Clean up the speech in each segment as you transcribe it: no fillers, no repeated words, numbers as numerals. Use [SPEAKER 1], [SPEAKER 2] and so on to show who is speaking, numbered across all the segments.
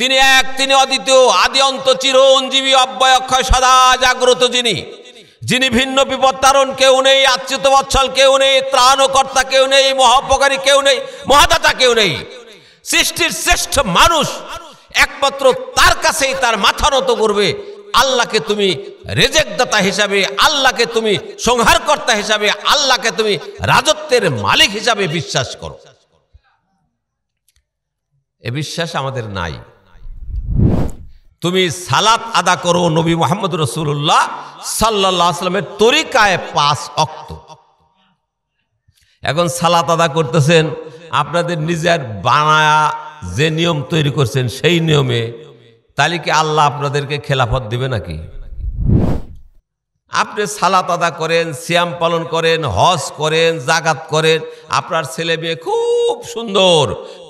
[SPEAKER 1] তিনি এক, তিনি অদ্বিতীয়, আদি অন্ত, চিরঞ্জীবী, অব্যয় অক্ষয়, সদা জাগ্রত, যিনি ভিন্ন বিপদ তারণ, কেউ নেই, আচ্যুত বৎসল কেউ নেই, ত্রাণকর্তা কেউ নেই, মহাপকারী কেউ নেই, মহাদাতা কেউ নেই। সৃষ্টির শ্রেষ্ঠ মানুষ একমাত্র তার কাছেই তার মাথা নত করবে। আল্লাহকে তুমি রেজেকদাতা হিসাবে, আল্লাহকে তুমি সংহারকর্তা হিসাবে, আল্লাহকে তুমি রাজত্বের মালিক হিসাবে বিশ্বাস করো। এ বিশ্বাস আমাদের নাই। তুমি সালাত আদা করো নবী মুহাম্মদ রাসূলুল্লাহ সাল্লাল্লাহু আলাইহি ওয়াসাল্লামের তরিকায় 5 ওয়াক্ত। এখন সালাত আদা করতেছেন আপনাদের নিজের বানায়া যে নিয়ম তৈরি করছেন সেই নিয়মে, তাহলে কি আল্লাহ আপনাদেরকে খেলাফত দিবে নাকি? আপনি সালাত আদা করেন, সিয়াম পালন করেন, হজ করেন, যাকাত করেন, আপনার ছেলে মেয়ে খুব সুন্দর,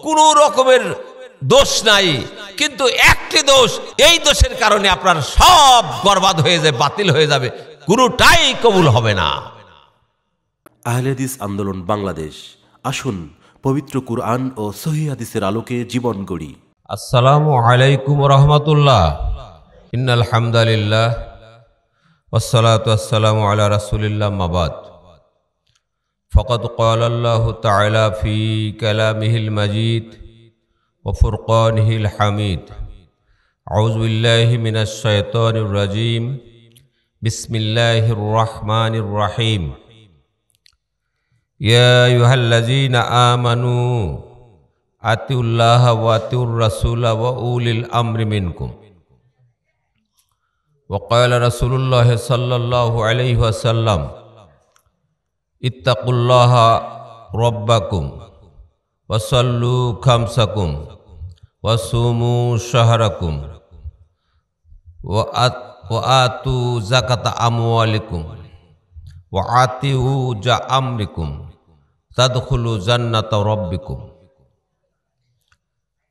[SPEAKER 1] কোনো রকমের দোষ নাই, কিন্তু একটি দোষ, এই দোষের কারণে আপনার সব বরবাদ হয়ে যাবে, বাতিল হয়ে যাবে, কোনোটাই কবুল হবে না।
[SPEAKER 2] আহলে হাদিস আন্দোলন বাংলাদেশ, আসুন পবিত্র কুরআন ও সহিহ হাদিসের আলোকে জীবন গড়ি।
[SPEAKER 1] আসসালামু আলাইকুম ওয়া রাহমাতুল্লাহ। ইন্নাল হামদালিল্লাহ ওয়াসসালাতু ওয়াসসালামু আলা রাসূলিল্লাহ, মা বাদ। ফাকাদ ক্বালা আল্লাহু তাআলা ফি কালামিহিল মাজিদ ওয়া ফুরকানিহিল হামিদ। আউযু বিল্লাহি মিনাশ শাইতানির রাজীম। বিসমিল্লাহির রাহমানির রাহিম। ইয়া আইয়ুহাল্লাযীনা আমানু আতিউল্লাহা ওয়া আতিউর রাসূলা ওয়া উলিল আমরি মিনকুম। ওয়া ক্বালা রাসূলুল্লাহ সাল্লাল্লাহু আলাইহি ওয়াসাল্লাম ইত্তাকুল্লাহা রাব্বাকুম ওয়া সাল্লু খামসাকুম ওয়া সুমু শাহরাকুম ওয়া আতু যাকাতা আমওয়ালিকুম ওয়া আতিউ জা আমরিকুম তাদখুলু জান্নাতা রাব্বিকুম।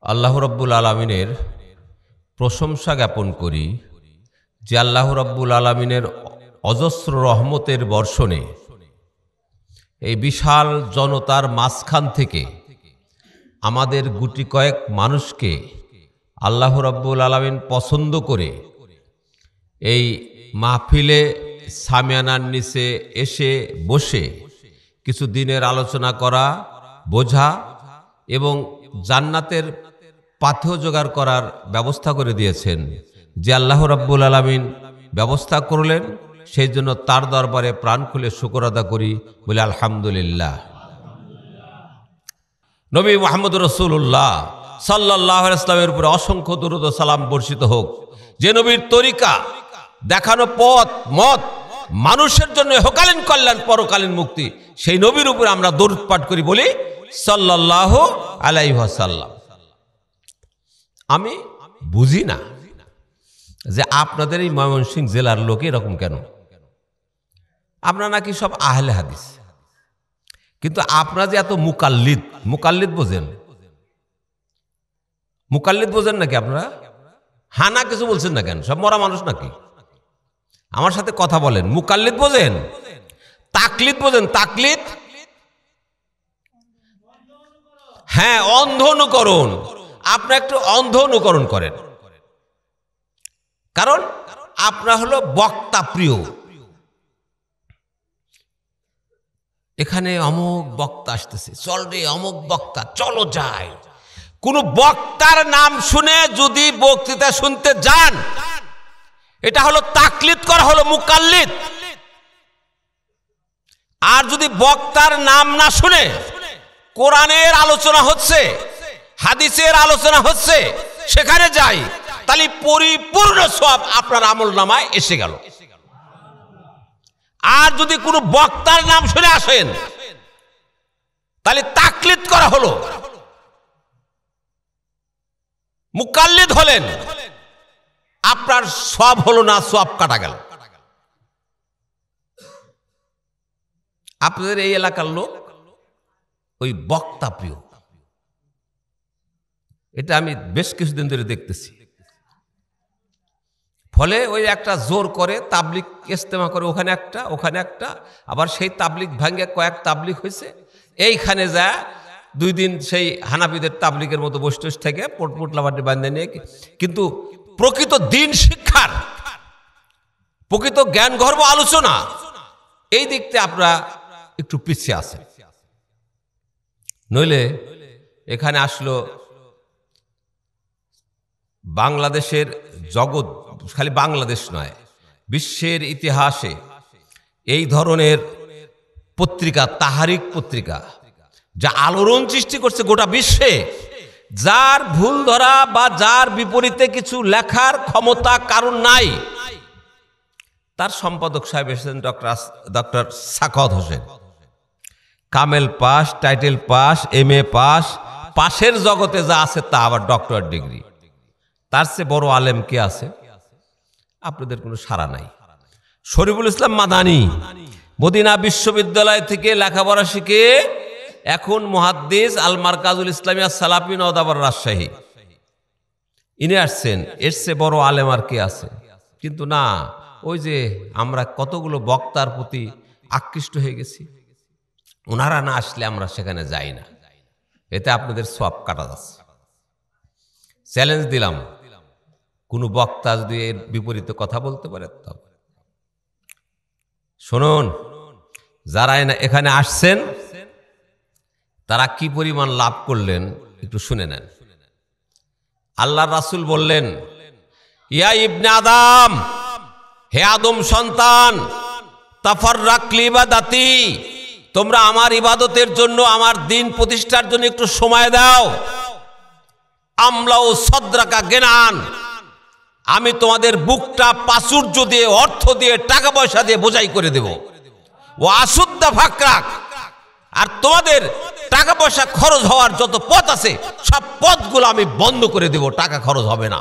[SPEAKER 1] আল্লাহ রাব্বুল আলামিনের প্রশংসা জ্ঞাপন করি যে আল্লাহ রাব্বুল আলামিনের অজস্র রহমতের বর্ষণে এই বিশাল জনতার মাঝখান থেকে আমাদের গুটি কয়েক মানুষকে আল্লাহ রাব্বুল আলামিন পছন্দ করে এই মাহফিলে সামিয়ানার নিচে এসে বসে কিছু দিনের আলোচনা করা, বোঝা এবং জান্নাতের পাথেয় জোগাড় করার ব্যবস্থা করে দিয়েছেন। যে আল্লাহ রাব্বুল আলামিন ব্যবস্থা করলেন, সেই জন্য তার দরবারে প্রাণ খুলে শুকর আদা করি, বলে আলহামদুলিল্লাহ। নবী মুহাম্মদ রাসূলুল্লাহ সাল্লাল্লাহু আলাইহি ওয়াসাল্লামের উপরে অসংখ্য দরুদ ও সালাম বর্ষিত হোক। যে নবীর তরিকা, দেখানো পথ মত মানুষের জন্য ইহকালীন কল্যাণ, পরকালীন মুক্তি, সেই নবীর উপরে আমরা দরুদ পাঠ করি, বলি সাল্লাল্লাহু আলাইহি ওয়াসাল্লাম। আমি বুঝি না যে আপনাদের এই ময়মনসিংহ জেলার লোক এরকম কেন। আপনারা নাকি সব আহলে হাদিস, কিন্তু আপনারা যে এত মুকাল্লিদ, মুকাল্লিদ বোঝেন? মুকাল্লিদ বোঝেন নাকি আপনারা? হানা কিছু বলছেন না কেন? সব মরা মানুষ নাকি? আমার সাথে কথা বলেন। মুকাল্লিদ বোঝেন? তাকলিদ বোঝেন? তাকলিদ, হ্যাঁ, অন্ধ অনুকরণ। আপনারা একটু অন্ধ অনুকরণ করেন, কারণ আপনারা হলো বক্তা প্রিয়। এখানে অমুক বক্তা আসতেছে, চল রে অমুক বক্তা, চলো যাই। কোন বক্তার নাম শুনে যদি বক্তৃতা শুনতে যান, এটা হলো তাকলিদ করা, হলো মুকাল্লিদ। আর যদি বক্তার নাম না শুনে কোরআনের আলোচনা হচ্ছে, হাদিসের আলোচনা হচ্ছে, সেখানে যাই, তাহলে পরিপূর্ণ সওয়াব আপনার আমল নামায় এসে গেল। আর যদি কোনো বক্তার নাম শুনে আসেন, তাহলে তাকলিদ করা হলো, মুকাল্লিদ হলেন, আপনার সওয়াব হলো না, সওয়াব কাটা গেল। আপনাদের এই এলাকার লোক ওই বক্তা প্রিয়, এটা আমি বেশ কিছুদিন ধরে দেখতেছি। ফলে ওই একটা জোর করে তাবলিগ ইজতেমা করে, ওখানে একটা, ওখানে একটা, আবার সেই তাবলিগ ভাঙ্গে কয়েক তাবলিগ হয়েছে, এইখানে যা 2 দিন সেই হানাফিদের তাবলিগের মতো বসে থেকে পোটলাবাটি বান্ধে নিয়ে, কিন্তু প্রকৃত দিন শিক্ষার, প্রকৃত জ্ঞান গর্ব আলোচনা, এই দিকতে আপনারা একটু পিছিয়ে আছেন। নইলে এখানে আসলো বাংলাদেশের জগৎ, খালি বাংলাদেশ নয়, বিশ্বের ইতিহাসে এই ধরনের পত্রিকা, তাহারিক পত্রিকা, যা আলোড়ন সৃষ্টি করছে গোটা বিশ্বে, যার ভুল ধরা বা যার বিপরীতে কিছু লেখার ক্ষমতা কারণ নাই, তার সম্পাদক সাহেব এসেছেন ডক্টর সাখাওয়াত হোসেন। কামেল pass, title pass, MA pass, পাশের জগতে যা আছে তা আবার ডক্টরেট ডিগ্রি। তার চেয়ে বড় আলেম কে আছে? আপনাদের কোনো সাড়া নাই। শরীফুল ইসলাম মাদানী মদিনা বিশ্ববিদ্যালয় থেকে লেখাপড়া শিখে এখন মুহাদ্দিস, আল মারকাজুল ইসলামিয়া সালাফি নওদাবার রাজশাহী, ইনি আসছেন। এর চেয়ে বড় আলেম আর কে আছে? কিন্তু না, ওই যে আমরা কতগুলো বক্তার প্রতি আকৃষ্ট হয়ে গেছি, ওনারা না আসলে আমরা সেখানে যাই না, এতে আপনাদের সওয়াব কাটা যাচ্ছে। চ্যালেঞ্জ দিলাম, কোনো বক্তা যদি এর বিপরীতে কথা বলতে পারে, তবে শুনুন, যারা এখানে আসছেন তারা কি পরিমাণ লাভ করলেন একটু শুনে নেন। আল্লাহর রাসূল বললেন, ইয়া ইবনে আদম, হে আদম সন্তান, তাফাররাক লিবাদাতি, তোমরা আমার ইবাদতের জন্য, আমার দিন প্রতিষ্ঠার জন্য একটু সময় দাও। আমলাও সদরাকা গেনান, আমি তোমাদের বুকটা প্রাচুর্য দিয়ে, অর্থ দিয়ে, টাকা পয়সা দিয়ে বোঝাই করে দেব। ও আসুদ্দা ফাকরাক, আর তোমাদের টাকা পয়সা খরচ হওয়ার যত পথ আছে সব পথগুলো আমি বন্ধ করে দেব, টাকা খরচ হবে না,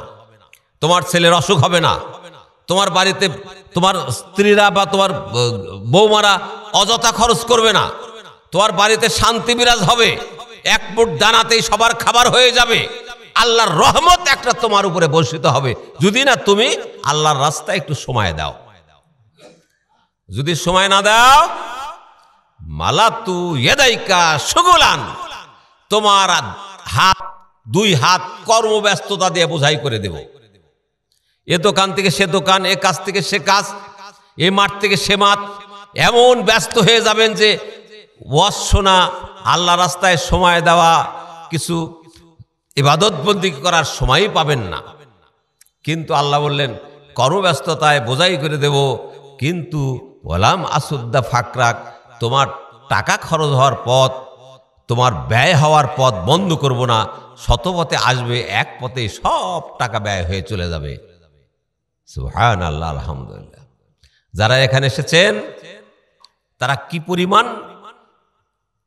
[SPEAKER 1] তোমার ছেলের অসুখ হবে না, তোমার বাড়িতে তোমার স্ত্রীরা বা তোমার বৌমারা অযথা খরচ করবে না, তোমার বাড়িতে শান্তি বিরাজ হবে, এক মুঠ দানাতেই সবার খাবার হয়ে যাবে, আল্লাহর রহমত একটা তোমার উপরে বর্ষিত হবে, যদি না তুমি আল্লাহর রাস্তায় একটু সময় দাও। যদি সময় না দাও, মালাতু ইয়াদাইকা শুগুলান, তোমার হাত, 2 হাত কর্মব্যস্ততা দিয়ে বোঝাই করে দেব। এ দোকান থেকে সে দোকান, এ কাজ থেকে সে কাজ, এ মাঠ থেকে সে মাঠ, এমন ব্যস্ত হয়ে যাবেন যে ওয়াজ শোনা, আল্লাহ রাস্তায় সময় দেওয়া, কিছু ইবাদত বন্দি করার সময়ই পাবেন না। কিন্তু আল্লাহ বললেন, কর্মব্যস্ততায় বোঝাই করে দেব, কিন্তু ওয়ালাম আসুদ্দা ফাকরাক, তোমার টাকা খরচ হওয়ার পথ, তোমার ব্যয় হওয়ার পথ বন্ধ করব না, শতপথে আসবে, এক পথে সব টাকা ব্যয় হয়ে চলে যাবে। সুবহানাল্লাহ, আলহামদুলিল্লাহ। যারা এখানে এসেছেন তারা কি পরিমাণ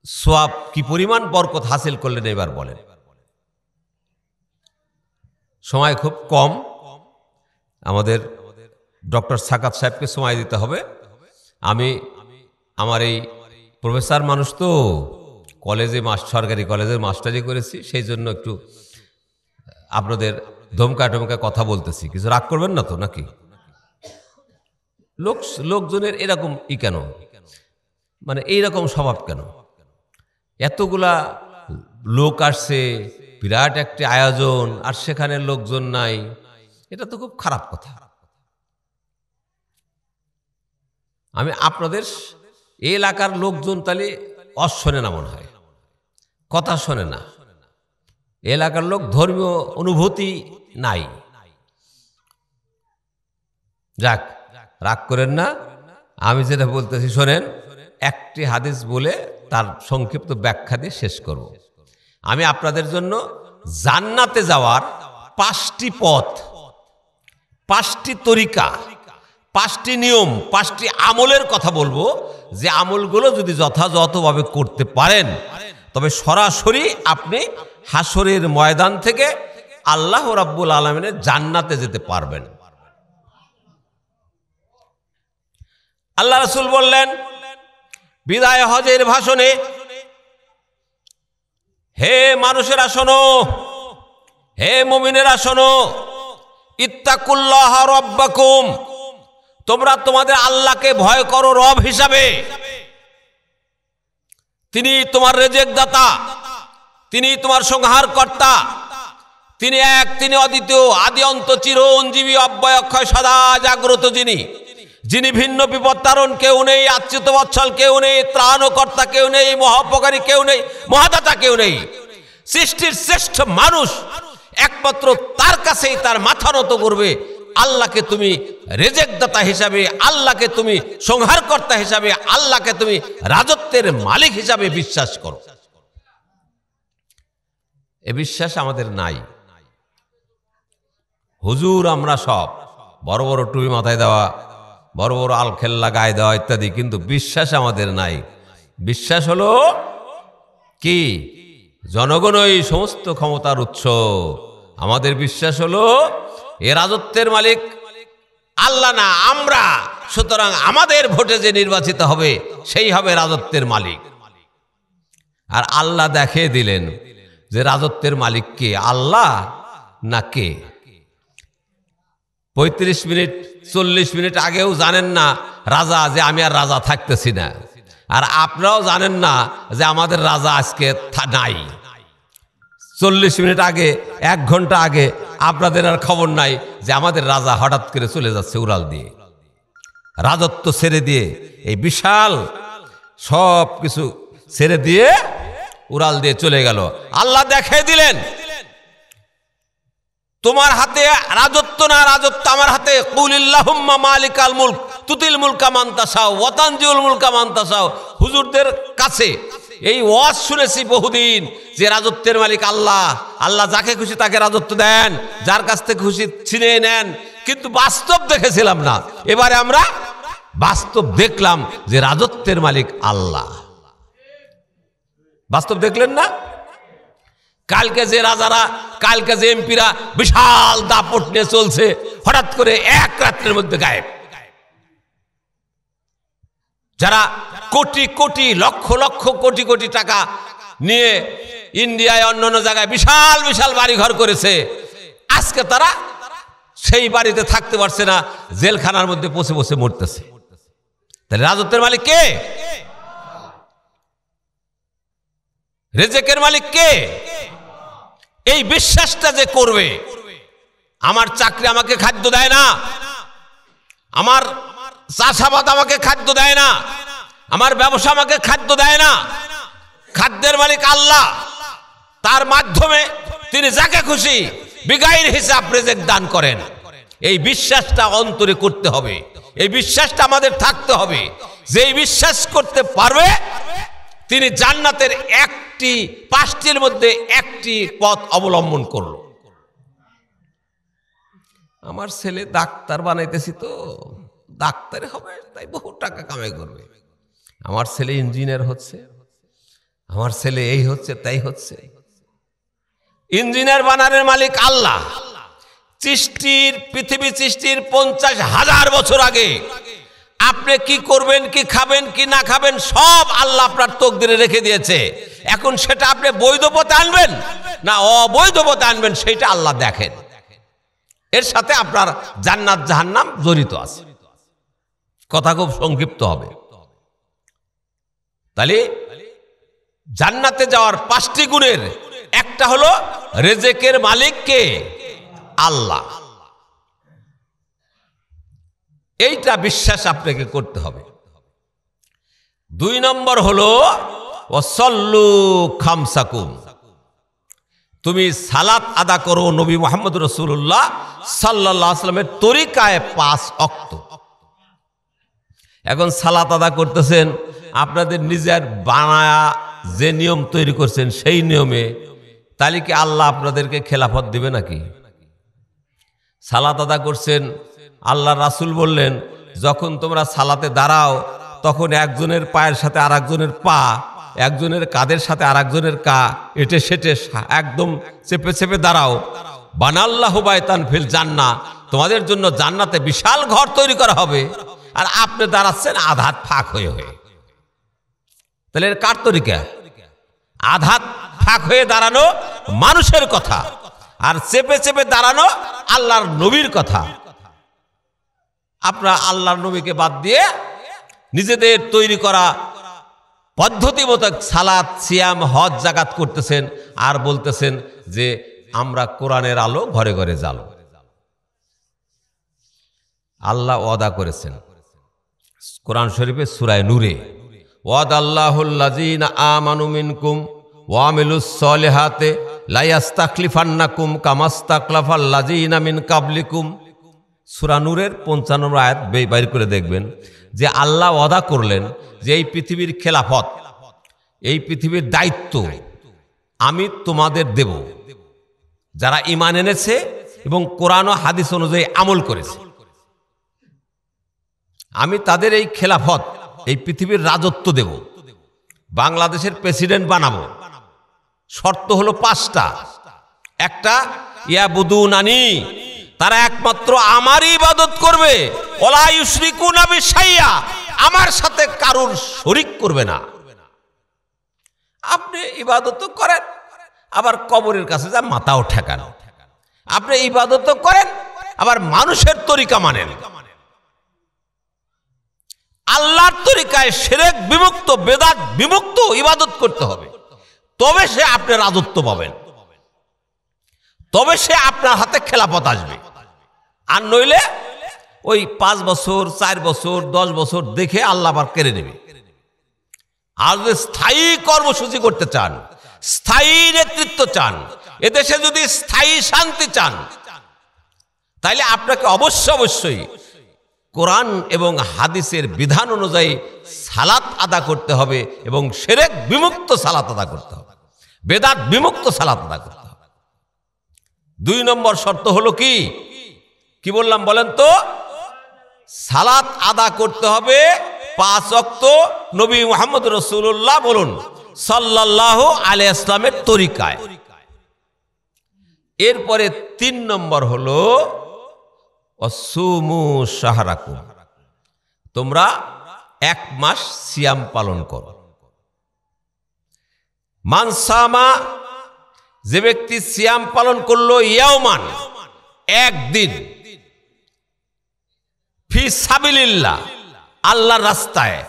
[SPEAKER 1] সওয়াব, কি পরিমাণ বরকত হাসিল করলেন এবার বলেন। সময় খুব কম, আমাদের ডক্টর সাখাওয়াত সাহেবকে সময় দিতে হবে। আমি আমার এই প্রফেসর মানুষ তো, কলেজে সরকারি কলেজের মাস্টারি করেছি, সেই জন্য একটু আপনাদের ধমকা টমকা কথা বলতেছি, কিছু রাগ করবেন না তো নাকি? লোকজনের এরকম কেন, মানে এইরকম স্বভাব কেন? এতগুলা লোক আসছে, বিরাট একটি আয়োজন, আর সেখানে লোকজন নাই, এটা তো খুব খারাপ কথা। আমি আপনাদের এই এলাকার লোকজন তাহলে শোনে না, মনে হয় কথা শোনে না, এলাকার লোক ধর্মীয় অনুভূতি নাই। যাক, রাগ করেন না, আমি যেটা বলতেছি শোনেন। একটি হাদিস বলে তার সংক্ষিপ্ত ব্যাখ্যা দিয়ে শেষ করব। আমি আপনাদের জন্য জান্নাতে যাওয়ার 5টি পথ, 5টি তরিকা, 5টি নিয়ম, 5টি আমলের কথা বলবো, যে আমলগুলো যদি যথাযথভাবে করতে পারেন তবে সরাসরি আপনি হাসরের ময়দান থেকে আল্লাহ রাব্বুল আলামিনের জান্নাতে যেতে পারবেন। আল্লাহ রাসূল বললেন বিদায় হজের ভাষণে, হে মানুষেরা শোনো, হে মুমিনেরা শোনো, ইত্তাকুল্লাহ রাব্বাকুম, তোমরা তোমাদের আল্লাহকে ভয় করো রব হিসাবে। তিনি তোমার রেজেক দাতা, তিনি তোমার সংহারকর্তা, তিনি এক, তিনি অদ্বিতীয়, আদি অন্ত, চিরঞ্জীবী, অব্যয় অক্ষয়, সদা জাগ্রত, যিনি ভিন্ন বিপদ তারণ কেউ নেই, আচ্যুত বৎসল কেউ নেই, ত্রাণকর্তা কেউ নেই, মহাপকারী কেউ নেই, মহাদাতা কেউ নেই। সৃষ্টির শ্রেষ্ঠ মানুষ একমাত্র তার কাছেই তার মাথা নত করবে। আল্লাহকে তুমি রেজেকদাতা হিসাবে, আল্লাহকে তুমি সংহারকর্তা হিসাবে, আল্লাহকে তুমি রাজত্বের মালিক হিসাবে বিশ্বাস করো। এ বিশ্বাস আমাদের নাই। হুজুর আমরা সব বড় বড় টুপি মাথায় দেওয়া, বড় বড় আলখেল্লা গায়ে দেওয়া ইত্যাদি, কিন্তু বিশ্বাস আমাদের নাই। বিশ্বাস হলো কি? জনগণই সমস্ত ক্ষমতার উৎস। আমাদের বিশ্বাস হলো এ রাজত্বের মালিক আল্লাহ না আমরা, সুতরাং আমাদের ভোটে যে নির্বাচিত হবে সেই হবে রাজত্বের মালিক। আর আল্লাহ দেখিয়ে দিলেন যে রাজত্বের মালিক কে, আল্লাহ না কে। 35 মিনিট 40 মিনিট আগেও জানেন না রাজা যে আমি আর রাজা থাকতেছি না, আর আপনারাও জানেন না যে আমাদের রাজা আজকে নাই। 40 মিনিট আগে, 1 ঘন্টা আগে আপনাদের আর খবর নাই যে আমাদের রাজা হঠাৎ করে চলে যাচ্ছে উড়াল দিয়ে, রাজত্ব ছেড়ে দিয়ে, এই বিশাল সব কিছু ছেড়ে দিয়ে উড়াল দিয়ে চলে গেল। আল্লাহ দেখিয়ে দিলেন তোমার হাতে রাজত্ব না, রাজত্ব আমার হাতে। কুলিল্লাহুম্মা মালিকাল মুলক তুতিল মুলকা মান তাশাউ ওয়া তানজিউল মুলকা মান তাশাউ। হুজুরদের কাছে এই ওয়াজ শুনেছি বহুদিন যে রাজত্বের মালিক আল্লাহ, আল্লাহ যাকে খুশি তাকে রাজত্ব দেন, যার কাছ থেকে খুশি ছিনিয়ে নেন, কিন্তু বাস্তব দেখেছিলাম না। এবারে আমরা বাস্তব দেখলাম যে রাজত্বের মালিক আল্লাহ। বাস্তব দেখলেন না? কালকে যে রাজারা, কালকে যে এমপিরা বিশাল দাপট নিয়ে চলছে, হঠাৎ করে এক রাত্রের মধ্যে গায়েব। যারা কোটি কোটি, লক্ষ লক্ষ, কোটি কোটি টাকা নিয়ে ইন্ডিয়ায় অন্যান্য জায়গায় বিশাল বিশাল বাড়িঘর করেছে, আজকে তারা সেই বাড়িতে থাকতে পারছে না, জেলখানার মধ্যে বসে বসে মরতেছে। তাহলে রাজত্বের মালিক কে? রেজেকের মালিক কে? এই বিশ্বাসটা যে করবে, আমার চাকরি আমাকে খাদ্য দেয় না, আমার চাষাবাদ আমাকে খাদ্য দেয় না, আমার ব্যবসা আমাকে খাদ্য দেয় না, খাদ্যের মালিক আল্লাহ, তার মাধ্যমে তিনি যাকে খুশি বিগাইর হিসাব রিজিক দান করেন। এই বিশ্বাসটা অন্তরে করতে হবে, এই বিশ্বাসটা আমাদের থাকতে হবে। যেই বিশ্বাস করতে পারবে তিনি জান্নাতের 5টির মধ্যে 1টি পথ অবলম্বন করলো। আমার ছেলে ডাক্তার বানাইতেছি, তো ডাক্তারে হবে, তাই বহু টাকা কামাই করবে। আমার ছেলে ইঞ্জিনিয়ার হচ্ছে, আমার ছেলে এই হচ্ছে তাই হচ্ছে। ইঞ্জিনিয়ার বানানোর মালিক আল্লাহ। পৃথিবী সৃষ্টির 50,000 বছর আগে আপনি কি করবেন, কি খাবেন, কি না খাবেন, সব আল্লাহ আপনার তকদিরে রেখে দিয়েছে। এখন সেটা আপনি বৈধ পথে আনবেন না অবৈধ পথে আনবেন, সেটা আল্লাহ দেখেন। এর সাথে আপনার জান্নাত জাহান্নাম জড়িত আছে। কথা খুব সংক্ষিপ্ত হবে। তাহলে জান্নাতে যাওয়ার 5টি গুণের একটা হলো রিজিকের মালিক কে? আল্লাহ। এইটা বিশ্বাস আপনাকে করতে হবে। 2 নম্বর হলো ওয়াসাল্লু খামসাকুম, তুমি সালাত আদা করো নবী মুহাম্মদ রাসূলুল্লাহ সাল্লাল্লাহু আলাইহি ওয়াসাল্লামের তরিকায় 5 ওয়াক্ত। এখন সালাত আদা করতেছেন আপনাদের নিজের বানায়া যে নিয়ম তৈরি করছেন সেই নিয়মে, তাহলে কি আল্লাহ আপনাদেরকে খেলাফত দিবে নাকি? সালাত আদা করছেন, আল্লাহ রাসূল বললেন যখন তোমরা সালাতে দাঁড়াও তখন একজনের পায়ের সাথে আর একজনের পা, একজনের কাঁধের সাথে আর একজনের কা এটে সেটে একদম চেপে চেপে দাঁড়াও। বানাল্লাহু বাইতান ফিল জান্নাহ, তোমাদের জন্য জান্নাতে বিশাল ঘর তৈরি করা হবে, আর আপনি দাঁড়াচ্ছেন আধাত ফাঁক হয়ে হয়ে। তাহলে এর কার তরিকা? আধাত ফাঁক হয়ে দাঁড়ানো মানুষের কথা, আর চেপে চেপে দাঁড়ানো আল্লাহর নবীর কথা। আপনারা আল্লাহর নবীকে বাদ দিয়ে নিজেদের তৈরি করা পদ্ধতি মতো সালাত, সিয়াম, হজ, যাকাত করতেছেন আর বলতেছেন যে আমরা কোরআনের আলো ঘরে ঘরে জ্বালো। আল্লাহ ওয়াদা করেছেন কোরআন শরীফে সূরা নূরে, ওয়াদাল্লাহুল্লাযীনা আমানু মিনকুম ওয়া আমিলুস সলিহাতি লা ইস্তাখলিফান্নাকুম কামাস্তাখলাফাল্লাযীনা মিন কাবলিকুম। সূরা নূরের 55 নম্বর আয়াত বাইর করে দেখবেন যে আল্লাহ ওয়াদা করলেন যে এই পৃথিবীর খেলাফত, এই পৃথিবীর দায়িত্ব আমি তোমাদের দেব যারা ঈমান এনেছে এবং কোরআন ও হাদিস অনুযায়ী আমল করেছে। আমি তাদের এই খেলাফত, এই পৃথিবীর রাজত্ব দেব, বাংলাদেশের প্রেসিডেন্ট বানাবো। শর্ত হলো 5টা। একটা, ইয়াবুদুনানি, তারা একমাত্র আমারই ইবাদত করবে, ওয়ালা ইউশরিকুনা বিশাইয়া, আমার সাথে কারোর শরীক করবে না। আপনি ইবাদত করেন আবার কবরের কাছে যা মাথাও ঠেকান, আপনি ইবাদত করেন আবার মানুষের তরিকা মানেন। আল্লাহর তরিকায় শিরক বিমুক্ত, বেদাত বিমুক্ত ইবাদত করতে হবে, তবে সে আপনার রাজত্ব পাবেন, তবে সে আপনার হাতে খেলাফত আসবে। আর নইলে ওই 5 বছর, 4 বছর, 10 বছর দেখে আল্লাহ আবার কেড়ে নেবে। আর যদি স্থায়ী কর্মসূচি করতে চান, স্থায়ী নেতৃত্ব চান, এদেশে যদি স্থায়ী শান্তি চান, তাহলে আপনাকে অবশ্যই কোরআন এবং হাদিসের বিধান অনুযায়ী সালাত আদা করতে হবে এবং শিরক বিমুক্ত সালাত আদা করতে হবে, বেদাত বিমুক্ত সালাত আদা করতে হবে। 2 নম্বর শর্ত হলো কি বললাম বলেন তো? সালাত আদা করতে হবে 5 ওয়াক্ত নবী মুহাম্মদ রাসূলুল্লাহ বলুন সাল্লাল্লাহু আলাইহি ওয়াসাল্লামের তরিকায়। এরপরে 3 নম্বর হলো অসুমু শাহরাকুম, তোমরা 1 মাস সিয়াম পালন করো। মানসামা, যে ব্যক্তি সিয়াম পালন করলো, ইয়াওমান, 1 দিন, ফি সাবিলিল্লাহ, আল্লাহর রাস্তায়,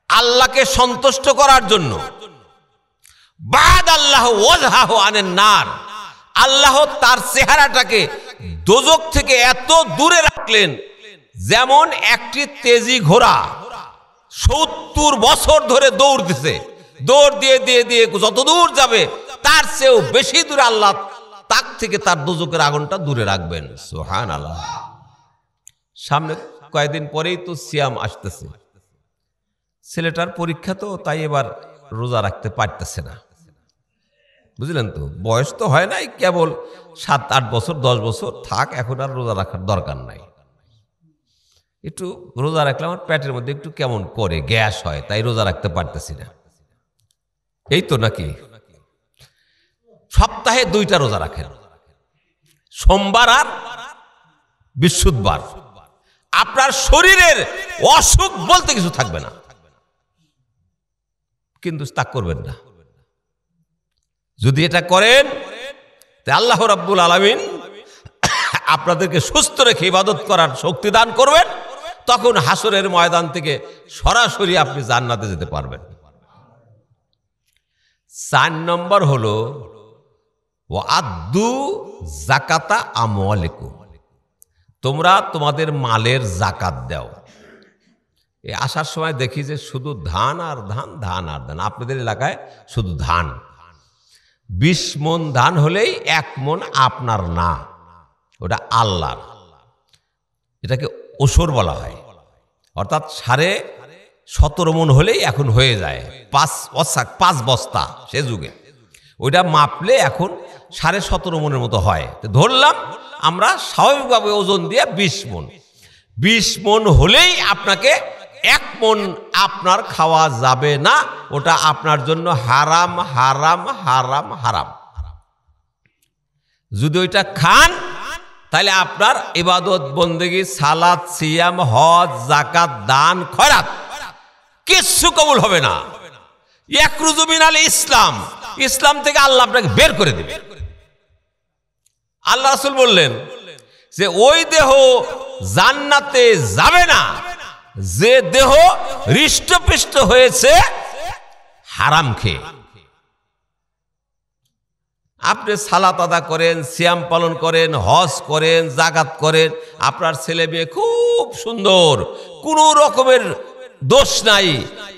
[SPEAKER 1] আল্লাহকে সন্তুষ্ট করার জন্য, বাদ আল্লাহ ওয়াজহাহু আনিন নার, আল্লাহ তার চেহারাটাকে দোজখ থেকে এত দূরে রাখলেন যেমন একটি তেজি ঘোড়া 70 বছর ধরে দৌড় দিছে, দৌড় দিয়ে দিয়ে দিয়ে যত দূর যাবে তার চেয়েও বেশি দূরে আল্লাহ তাক থেকে তার দোজখের আগুনটা দূরে রাখবেন। সুবহানাল্লাহ। সামনে কয়েকদিন পরেই তো সিয়াম আসতেছে, ছেলেটার পরীক্ষা তো, তাই এবার রোজা রাখতে পারতেছে না, বুঝলেন তো? বয়স তো হয় নাই, কেবল 7-8 বছর, 10 বছর থাক, এখন আর রোজা রাখার দরকার নাই। একটু রোজা রাখলে আমার পেটের মধ্যে একটু কেমন করে, গ্যাস হয়, তাই রোজা রাখতে পারতেছি না। এই তো নাকি? সপ্তাহে 2টা রোজা রাখেন, সোমবার আর বৃহস্পতিবার। আপনার শরীরের অসুখ বলতে কিছু থাকবে না, কিন্তু তা করবেন না। যদি এটা করেন তাহলে আল্লাহ রাব্বুল আলামিন আপনাদেরকে সুস্থ রেখে ইবাদত করার শক্তি দান করবেন, তখন হাসরের ময়দান থেকে সরাসরি আপনি জান্নাতে যেতে পারবেন। 4 নম্বর হলো ওয়াদ্দু যাকাতা আমওয়ালিকুম, তোমরা তোমাদের মালের যাকাত দাও। এই আসার সময় দেখি যে শুধু ধান আর ধান, ধান আর ধান। আপনাদের এলাকায় শুধু ধান, 20 মণ ধান হলেই 1 মণ আপনার না, ওটা আল্লাহর। এটাকে ওসর বলা হয়, অর্থাৎ 17.5 মণ হলেই এখন হয়ে যায় 5 বস্তা। সে যুগে ওইটা মাপলে এখন 17.5 মণের মতো হয়। ধরলাম আমরা স্বাভাবিকভাবে ওজন দিয়ে 20 মণ। 20 মণ হলেই আপনাকে 1 মণ আপনার খাওয়া যাবে না, ওটা আপনার জন্য হারাম, হারাম, হারাম, হারাম। যদি ওইটা খান তাহলে আপনার ইবাদত বন্দেগী, সালাত, সিয়াম, হজ, যাকাত, দান, খয়রাত কিচ্ছু কবুল হবে না। ইয়াখরুজু মিনাল ইসলাম, ইসলাম থেকে আল্লাহ আপনাকে বের করে দেবে। আল্লাহ রাসূল বললেন যে ওই দেহ জান্নাতে যাবে না যে দেহ হৃষ্টপুষ্ট হয়েছে হারাম খেয়ে। আপনি সালাত আদা করেন, সিয়াম পালন করেন, হজ করেন, জাকাত করেন, আপনার ছেলে মেয়ে খুব সুন্দর, কোনো রকমের দোষ নাই,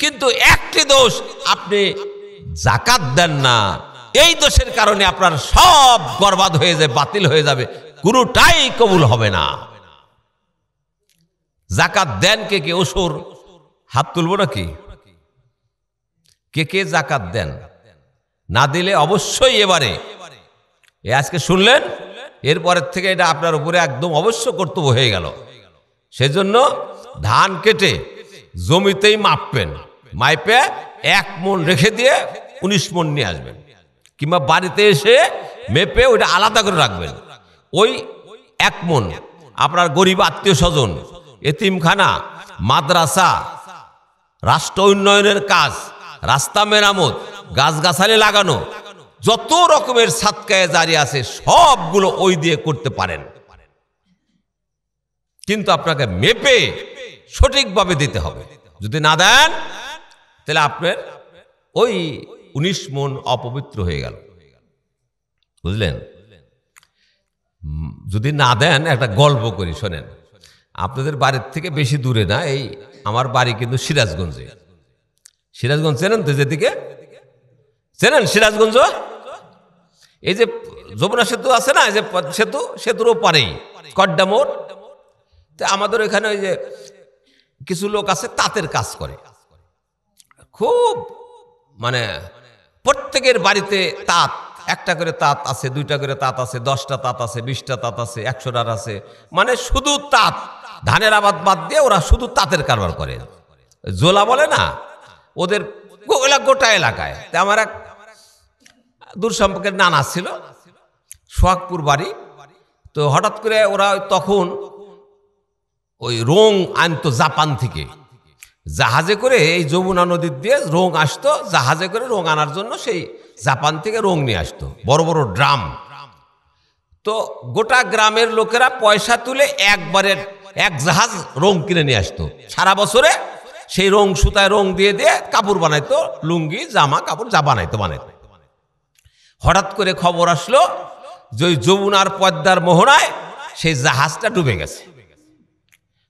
[SPEAKER 1] কিন্তু একটি দোষ, আপনি জাকাত দেন না। এই দোষের কারণে আপনার সব বরবাদ হয়ে যাবে, বাতিল হয়ে যাবে, কোনোটাই কবুল হবে না। জাকাত দেন কে কে? ওসর হাত তুলবো নাকি? কে কে জাকাত দেন? না দিলে অবশ্যই এবারে আজকে শুনলেন, এরপরের থেকে এটা আপনার উপরে একদম অবশ্য কর্তব্য হয়ে গেল। সেজন্য ধান কেটে জমিতেই মাপবেন, মাইপে 1 মণ রেখে দিয়ে 19 মণ নিয়ে আসবেন, কিংবা বাড়িতে এসে মেপে ওইটা আলাদা করে রাখবেন। ওই 1 মণ আপনার গরিব আত্মীয় স্বজন, এতিমখানা, মাদ্রাসা, রাষ্ট্র উন্নয়নের কাজ, রাস্তা মেরামত, গাছগাছালি লাগানো, যত রকমের সাদকায়ে জারি আছে সবগুলো ওই দিয়ে করতে পারেন, কিন্তু আপনাকে মেপে সঠিকভাবে দিতে হবে। যদি না দেন তাহলে আপনার ওই 19 মণ অপবিত্র হয়ে গেল, বুঝলেন? যদি না দেন, একটা গল্প করি শোনেন। আপনাদের বাড়ির থেকে বেশি দূরে না, এই আমার বাড়ি কিন্তু সিরাজগঞ্জে। সিরাজগঞ্জ চেনেন তো? যেদিকে চেনেন সিরাজগঞ্জ, এই যে যমুনা সেতু আছে না, এই যে সেতু, সেতুর ওপারেই কড্ডা মোড়। তো আমাদের ওইখানে ওই যে কিছু লোক আছে তাঁতের কাজ করে, খুব মানে প্রত্যেকের বাড়িতে তাঁত, একটা করে তাঁত আছে, 2টা করে তাঁত আছে, 10টা তাঁত আছে, 20টা তাঁত আছে, 100টার আছে, মানে শুধু তাঁত। ধানের আবাদ বাদ দিয়ে ওরা শুধু তাঁতের কারবার করে। জোলা বলে না ওদের, গোটা এলাকায়। তা আমার এক দূর সম্পর্কের নানা ছিল, সোহাগপুর বাড়ি। তো হঠাৎ করে ওরা তখন ওই রং আনতো জাপান থেকে, জাহাজে করে এই যমুনা নদীর দিয়ে রং আসতো, জাহাজে করে রং আনার জন্য সেই জাপান থেকে রং নিয়ে আসতো, বড় বড় ড্রাম। তো গোটা গ্রামের লোকেরা পয়সা তুলে একবারে 1 জাহাজ রং কিনে নিয়ে আসতো। সারা বছরে সেই রং সুতায় রং দিয়ে দিয়ে কাপড় বানাইতো, লুঙ্গি, জামা কাপড় যা বানাইতো। হঠাৎ করে খবর আসলো যে ওই যমুনার পদ্মার মোহনায় সেই জাহাজটা ডুবে গেছে।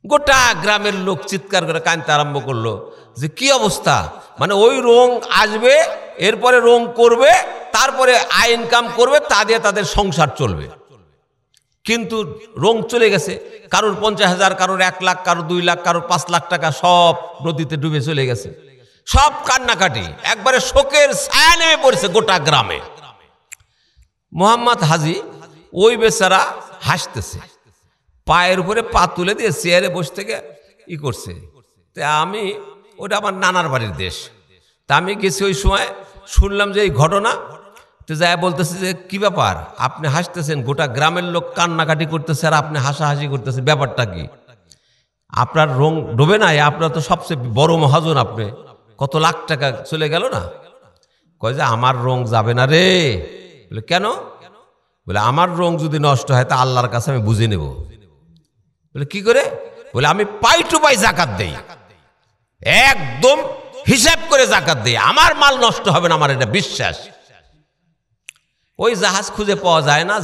[SPEAKER 1] গোটা গ্রামের লোক চিৎকার করে কাঁদতে আরম্ভ করলো যে কি অবস্থা, মানে ওই রং আসবে, এরপরে রং করবে, তারপরে আয় ইনকাম করবে, তা দিয়ে তাদের সংসার চলবে। কিন্তু রং চলে গেছে, কারোর 50,000, কারোর 1 লাখ, কারোর 2 লাখ, কারোর 5 লাখ টাকা সব নদীতে ডুবে চলে গেছে। সব কান্নাকাটি, একবারে শোকের ছায়া নেমে পড়েছে গোটা গ্রামে। মোহাম্মদ হাজি ওই বেচারা হাসতেছে, পায়ের উপরে পা তুলে দিয়ে চেয়ারে বসে থেকে ই করছে। তা আমি, ওটা আমার নানার বাড়ির দেশ, তা আমি গেছি ওই সময়, শুনলাম যে এই ঘটনা। তো যাই বলতেছে যে কি ব্যাপার, আপনি হাসতেছেন, গোটা গ্রামের লোক কান্নাকাটি করতেছে আর আপনি হাসাহাসি করতেছেন, ব্যাপারটা কি? আপনার রং ডোবে নাই, আপনার তো সবচেয়ে বড় মহাজন, আপনি কত লাখ টাকা চলে গেল না। কয় যে আমার রং যাবে না রে। বলে কেন? বলে আমার রং যদি নষ্ট হয় তা আল্লাহর কাছে আমি বুঝে নেব। বলে কি করে? বলে আমি পাই টু পাই জাকাত দেই, একদম হিসাব করে জাকাত দেই, আমার মাল নষ্ট হবে না, আমার এটা বিশ্বাস। ওই জাহাজ খুঁজে পাওয়া যায় না।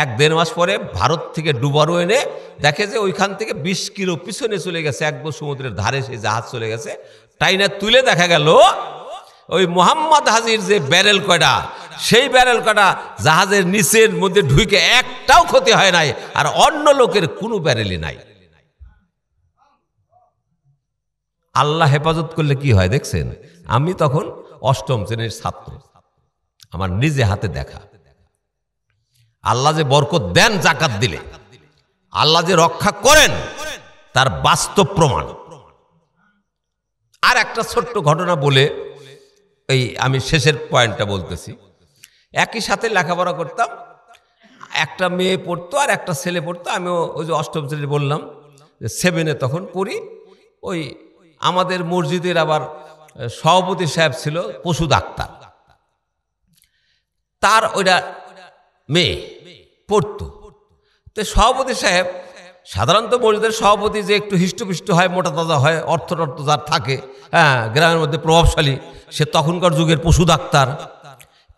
[SPEAKER 1] 1-1.5 মাস পরে ভারত থেকে ডুবারো এনে দেখে যে ওইখান থেকে 20 কিলো পিছনে চলে গেছে, একদম সমুদ্রের ধারে সেই জাহাজ চলে গেছে। টাইনা তুলে দেখা গেল ওই মোহাম্মদ হাজির যে ব্যারেল কয়টা, সেই ব্যারেল কয়টা জাহাজের নিচের মধ্যে ঢুকে একটাও ক্ষতি হয় নাই, আর অন্য লোকের কোনো ব্যারেলই নাই। আল্লাহ হেফাজত করলে কি হয় দেখছেন? আমি তখন 8ম শ্রেণীর ছাত্র, আমার নিজে হাতে দেখা। আল্লাহ যে বরকত দেন জাকাত দিলে, আল্লাহ যে রক্ষা করেন, তার বাস্তব প্রমাণ। আর একটা ছোট্ট ঘটনা বলে এই আমি শেষের পয়েন্টটা বলতেছি। একই সাথে লেখাপড়া করতাম, একটা মেয়ে পড়তো আর একটা ছেলে পড়তো। আমি ওই যে 8ম শ্রেণী বললাম, যে 7-এ তখন পড়ি। ওই আমাদের মসজিদের আবার সভাপতি সাহেব ছিল পশু ডাক্তার, তার ওইটা মেয়ে পড়তো। তো সভাপতি সাহেব সাধারণত মসজিদের সভাপতি যে একটু হিষ্টপিষ্ট হয়, মোটা তাজা হয়, অর্থ যার থাকে, হ্যাঁ, গ্রামের মধ্যে প্রভাবশালী, সে তখনকার যুগের পশু ডাক্তার,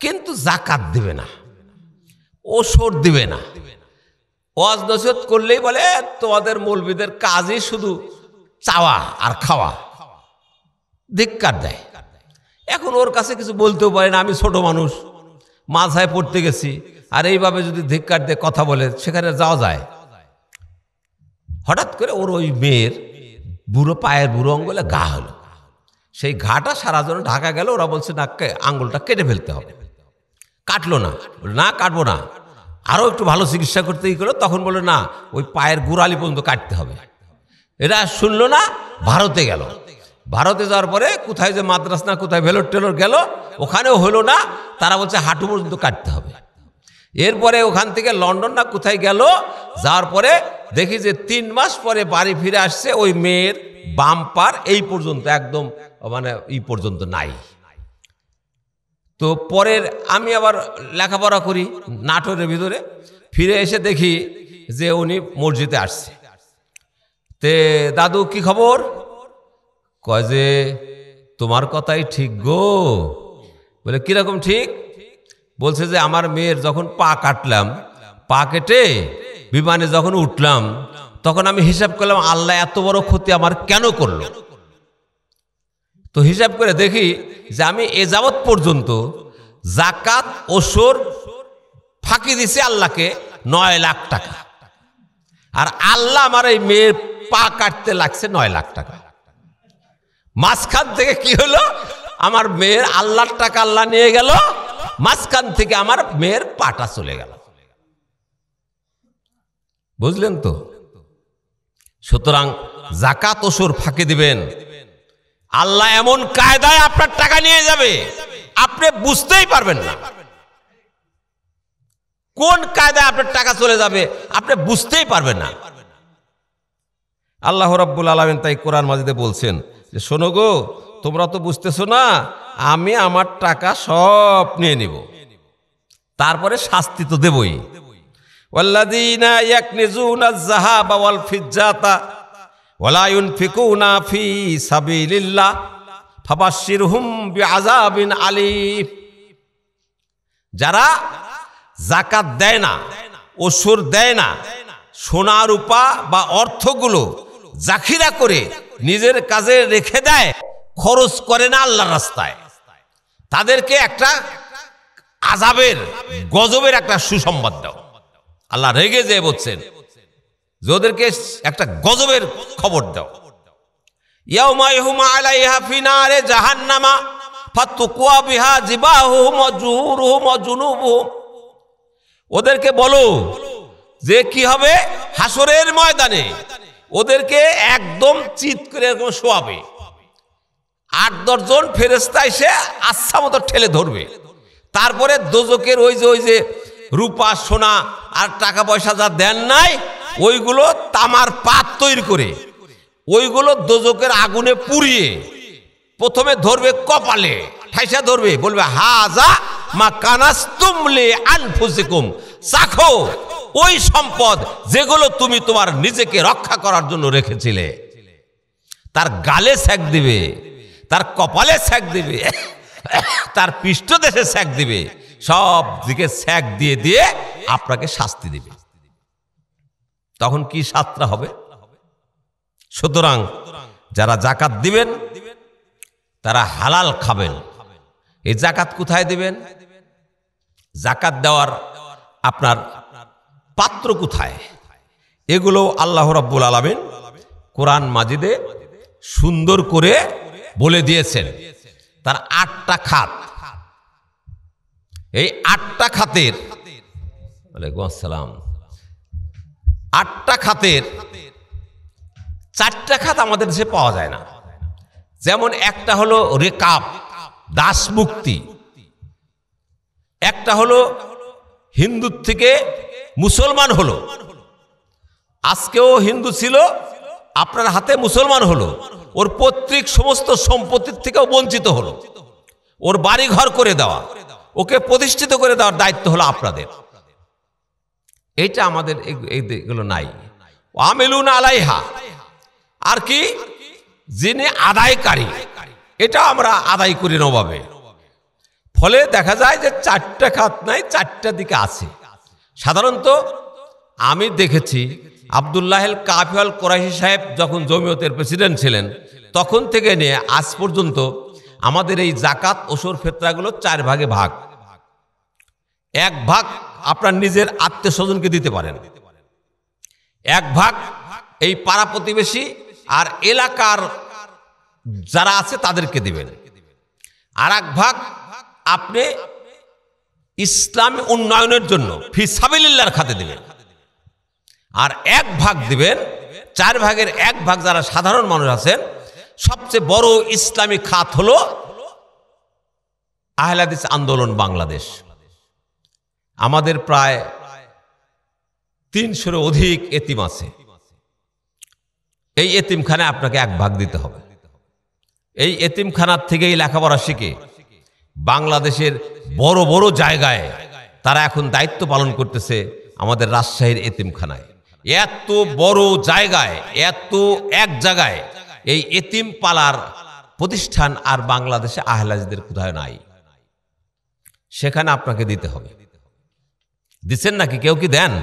[SPEAKER 1] কিন্তু জাকাত দিবে না, ওষুধ দিবে না। ওয়াজ নসিহত করলেই বলে তোমাদের মৌলবীদের কাজই শুধু চাওয়া আর খাওয়া, ধিক্কার দেয়। এখন ওর কাছে কিছু বলতেও পারে না, আমি ছোট মানুষ, মাথায় পড়তে গেছি, আর এইভাবে যদি ধিক্কার দিয়ে কথা বলে সেখানে যাওয়া যায়। হঠাৎ করে ওর ওই মেয়ের বুড়ো পায়ের বুড়ো আঙ্গুলে ঘা হলো। সেই ঘাটা সারা জন্য ঢাকা গেল। ওরা বলছে না, আঙ্গুলটা কেটে ফেলতে হবে। কাটলো না, না কাটবো না, আরও একটু ভালো চিকিৎসা করতে ই করলো। তখন বললো না, ওই পায়ের গোড়ালি পর্যন্ত কাটতে হবে। এরা শুনলো না, ভারতে গেল। ভারতে যাওয়ার পরে কোথায় যে মাদ্রাস না কোথায় ভেলোর টেলোর গেল, ওখানেও হলো না। তারা বলছে হাঁটু পর্যন্ত কাটতে হবে। এরপরে ওখান থেকে লন্ডন না কোথায় গেল, যাওয়ার পরে দেখি যে 3 মাস পরে বাড়ি ফিরে আসছে, ওই মেয়ের বাম পার এই পর্যন্ত একদম মানে এই পর্যন্ত নাই। তো পরের আমি আবার লেখাপড়া করি নাটোরের ভিতরে, ফিরে এসে দেখি যে উনি মসজিদে আসছে। তে দাদু কি খবর? কয় যে তোমার কথাই ঠিক গো। বলে কিরকম ঠিক? বলছে যে আমার মেয়ের যখন পা কাটলাম, পা কেটে বিমানে যখন উঠলাম, তখন আমি হিসাব করলাম আল্লাহ এত বড় ক্ষতি আমার কেন করলো। তো হিসাব করে দেখি যে আমি এ যাবৎ পর্যন্ত জাকাত ওসর ফাঁকি দিছি আল্লাহকে 9 লাখ টাকা, আর আল্লাহ আমার এই মেয়ের পা কাটতে লাগছে 9 লাখ টাকা। মাঝখান থেকে কি হলো, আমার মেয়ের আল্লাহর টাকা আল্লাহ নিয়ে গেল, মাঝখান থেকে আমার মেয়ের পাটা চলে গেল। বুঝলেন তো? সুতরাং জাকাত ওসর ফাঁকি দিবেন, আল্লাহ এমন কায়দায় আপনার টাকা নিয়ে যাবে আপনি বুঝতেই পারবেন না। কোন কায়দায় আপনার টাকা চলে যাবে আপনি বুঝতেই পারবেন না। আল্লাহ রাব্বুল আলামিন তাই কোরআন মাজিদে বলছেন যে শোনো গো, তোমরা তো বুঝতেছো না, আমি আমার টাকা সব নিয়ে নিব, তারপরে শাস্তি তো দেবই। ওয়াল্লাযীনা ইয়াকনিজুনা আয-যাহাবা ওয়াল ফিজ্জাতা ওয়ালা ইউনফিকুনা ফি সাবিলিল্লাহ ফাবাশশিরহুম বিআযাবিন আলীম। যারা যাকাত দেয় না, ওসর দেয় না, সোনা রূপা বা অর্থগুলো জাখিরা করে নিজের কাজে রেখে দেয়, খরচ করে না আল্লাহর রাস্তায়, তাদেরকে একটা আযাবের গজবের একটা সুসংবাদ দাও। আল্লাহ রেগে যেয়ে বলছেন যে ওদেরকে একটা গজবের খবর দাও। ইয়াউমা ইয়াহুমা আলাইহা ফি নারে জাহান্নামা ফাতুকওয়া বিহা জিবাহুহুম ওয়া জুহুরুহুম ওয়া জুনুবুহুম। ওদেরকে বলো যে কি হবে, হাসরের ময়দানে ওদেরকে একদম চিৎ করে এরকম শোয়াবে, 8-10 জন ফেরেশতা এসে আচ্ছা মতো ঠেলে ধরবে। তারপরে দোজকের ওই যে রূপা সোনা আর টাকা পয়সা যা দেন নাই, ওইগুলো তামার পাত তৈরি করে ওইগুলো দোজকের আগুনে পুড়িয়ে প্রথমে ধরবে কপালে, ঠাইসা ধরবে, বলবে হাজা মা কানাস্তুম লি আনফুসিকুম, চাখো ওই সম্পদ যেগুলো তুমি তোমার নিজেকে রক্ষা করার জন্য রেখেছিলে। তার গালে ছ্যাঁক দিবে, তার কপালে ছ্যাঁক দিবে, তার পৃষ্ঠদেশে ছ্যাঁক দিবে, সব দিকে ছ্যাঁক দিয়ে দিয়ে আপনাকে শাস্তি দিবে। তখন কি সাতটা হবে? সুতরাং যারা জাকাত দিবেন তারা হালাল খাবেন। এই জাকাত কোথায় দিবেন? জাকাত দেওয়ার আপনার পাত্র কোথায়? এগুলো আল্লাহ রাব্বুল আলামিন কোরআন মাজিদে সুন্দর করে বলে দিয়েছেন। তার 8টা খাত। এই 8টা খাতের, ওয়ালাইকুম আসসালাম, 8টা খাতের 4টা খাত আমাদের দেশে পাওয়া যায় না। যেমন একটা হলো রেকাব, দাস মুক্তি, একটা হলো হিন্দুর থেকে মুসলমান হলো, আজকেও হিন্দু ছিল, আপনার হাতে মুসলমান হলো, ওর পৈতৃক সমস্ত সম্পত্তির থেকেও বঞ্চিত হলো, ওর বাড়ি ঘর করে দেওয়া, ওকে প্রতিষ্ঠিত করে দেওয়ার দায়িত্ব হলো আপনাদের। এইটা আমাদের এগুলো নাই। আমিলুন আলাইহা, আর কি যিনি আদায়কারী, এটা আমরা আদায় করি নভাবে। ফলে দেখা যায় যে 4টা খাত নাই, 4টা দিকে আছে। সাধারণত আমি দেখেছি আব্দুল্লাহ আল কাফি আল কুরাইশি সাহেব যখন জমিয়তের প্রেসিডেন্ট ছিলেন তখন থেকে নিয়ে আজ পর্যন্ত আমাদের এই জাকাত ওসর ফেতরাগুলো 4 ভাগে ভাগ। 1 ভাগ আপনার নিজের আত্মীয় স্বজনকে দিতে পারেন, 1 ভাগ এই পাড়া প্রতিবেশী আর এলাকার যারা আছে তাদেরকে দিবেন, আর 1 ভাগ আপনি ইসলামী উন্নয়নের জন্য ফি সাবিলিল্লাহর খাতে দিবেন, আর 1 ভাগ দিবেন 4 ভাগের 1 ভাগ যারা সাধারণ মানুষ আছেন। সবচেয়ে বড় ইসলামী খাত হলো আহলে হাদিস আন্দোলন বাংলাদেশ। আমাদের প্রায় 300-এর অধিক এতিম আছে। এই এতিমখানায় আপনাকে 1 ভাগ দিতে হবে। এই এতিমখানার থেকেই লেখাপড়া শিখে বাংলাদেশের বড় বড় জায়গায় তারা এখন দায়িত্ব পালন করতেছে। আমাদের রাজশাহীর এতিমখানায় এত বড় জায়গায়, এত এক জায়গায় এই এতিম পালার প্রতিষ্ঠান আর বাংলাদেশে আহলে হাদিসদের কোথায় নাই, সেখানে আপনাকে দিতে হবে। দিচ্ছেন নাকি? কেউ কি দেন?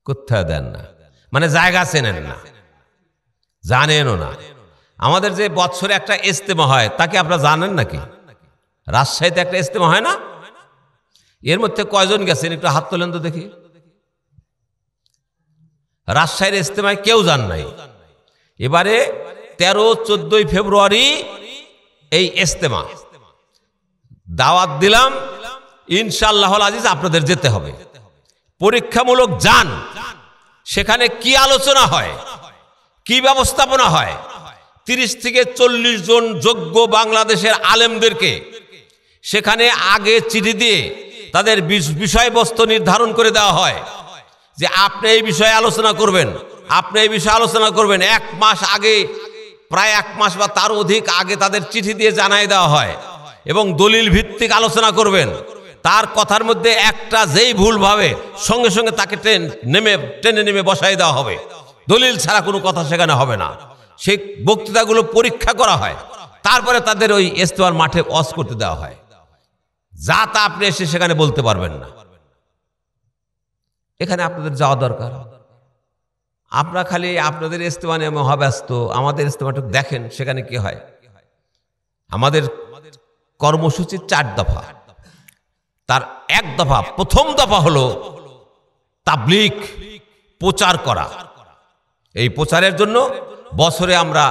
[SPEAKER 1] কোথায় দেন না, মানে জায়গা চেনেন না, জানেনও না। আমাদের যে বৎসরে একটা ইজতেমা হয় তাকে আপনারা জানেন নাকি? রাজশাহীতে একটা ইজতেমা হয় না? এর মধ্যে কয়জন গেছেন একটু হাত তোলেন তো দেখি। রাজশাহীর ইজতেমায় কেউ যান নাই। এবারে 13-14 ফেব্রুয়ারি এই ইজতেমা দাওয়াত দিলাম, ইনশাআল্লাহুল আজিজ আপনাদের যেতে হবে। পরীক্ষামূলক যান, সেখানে কি আলোচনা হয়, কি ব্যবস্থাপনা হয়। 30 থেকে 40 জন যোগ্য বাংলাদেশের আলেমদেরকে সেখানে আগে চিঠি দিয়ে তাদের বিষয়বস্তু নির্ধারণ করে দেওয়া হয় যে আপনি এই বিষয়ে আলোচনা করবেন, আপনি এই বিষয়ে আলোচনা করবেন। 1 মাস আগে, প্রায় 1 মাস বা তার অধিক আগে তাদের চিঠি দিয়ে জানাই দেওয়া হয় এবং দলিল ভিত্তিক আলোচনা করবেন। তার কথার মধ্যে একটা যেই ভুল ভাবে সঙ্গে সঙ্গে তাকে টেনে নেমে বসাই দেওয়া হবে। দলিল ছাড়া কোনো কথা সেখানে হবে না। সেই বক্তৃতাগুলো পরীক্ষা করা হয়, তারপরে তাদের ওই ইজতেমার মাঠে ওয়াজ করতে দেওয়া হয়। যা তা আপনি এসে সেখানে বলতে পারবেন না। এখানে আপনাদের যাওয়া দরকার। আপনারা খালি আপনাদের ইজতেমা নিয়ে মহাব্যস্ত, আমাদের ইজতেমাটুকু দেখেন সেখানে কি হয়। আমাদের কর্মসূচি 4 দফা। তার 1 দফা, প্রথম দফা হলো তাবলীগ, প্রচার করা। এই প্রচারের জন্য বছরে আমরা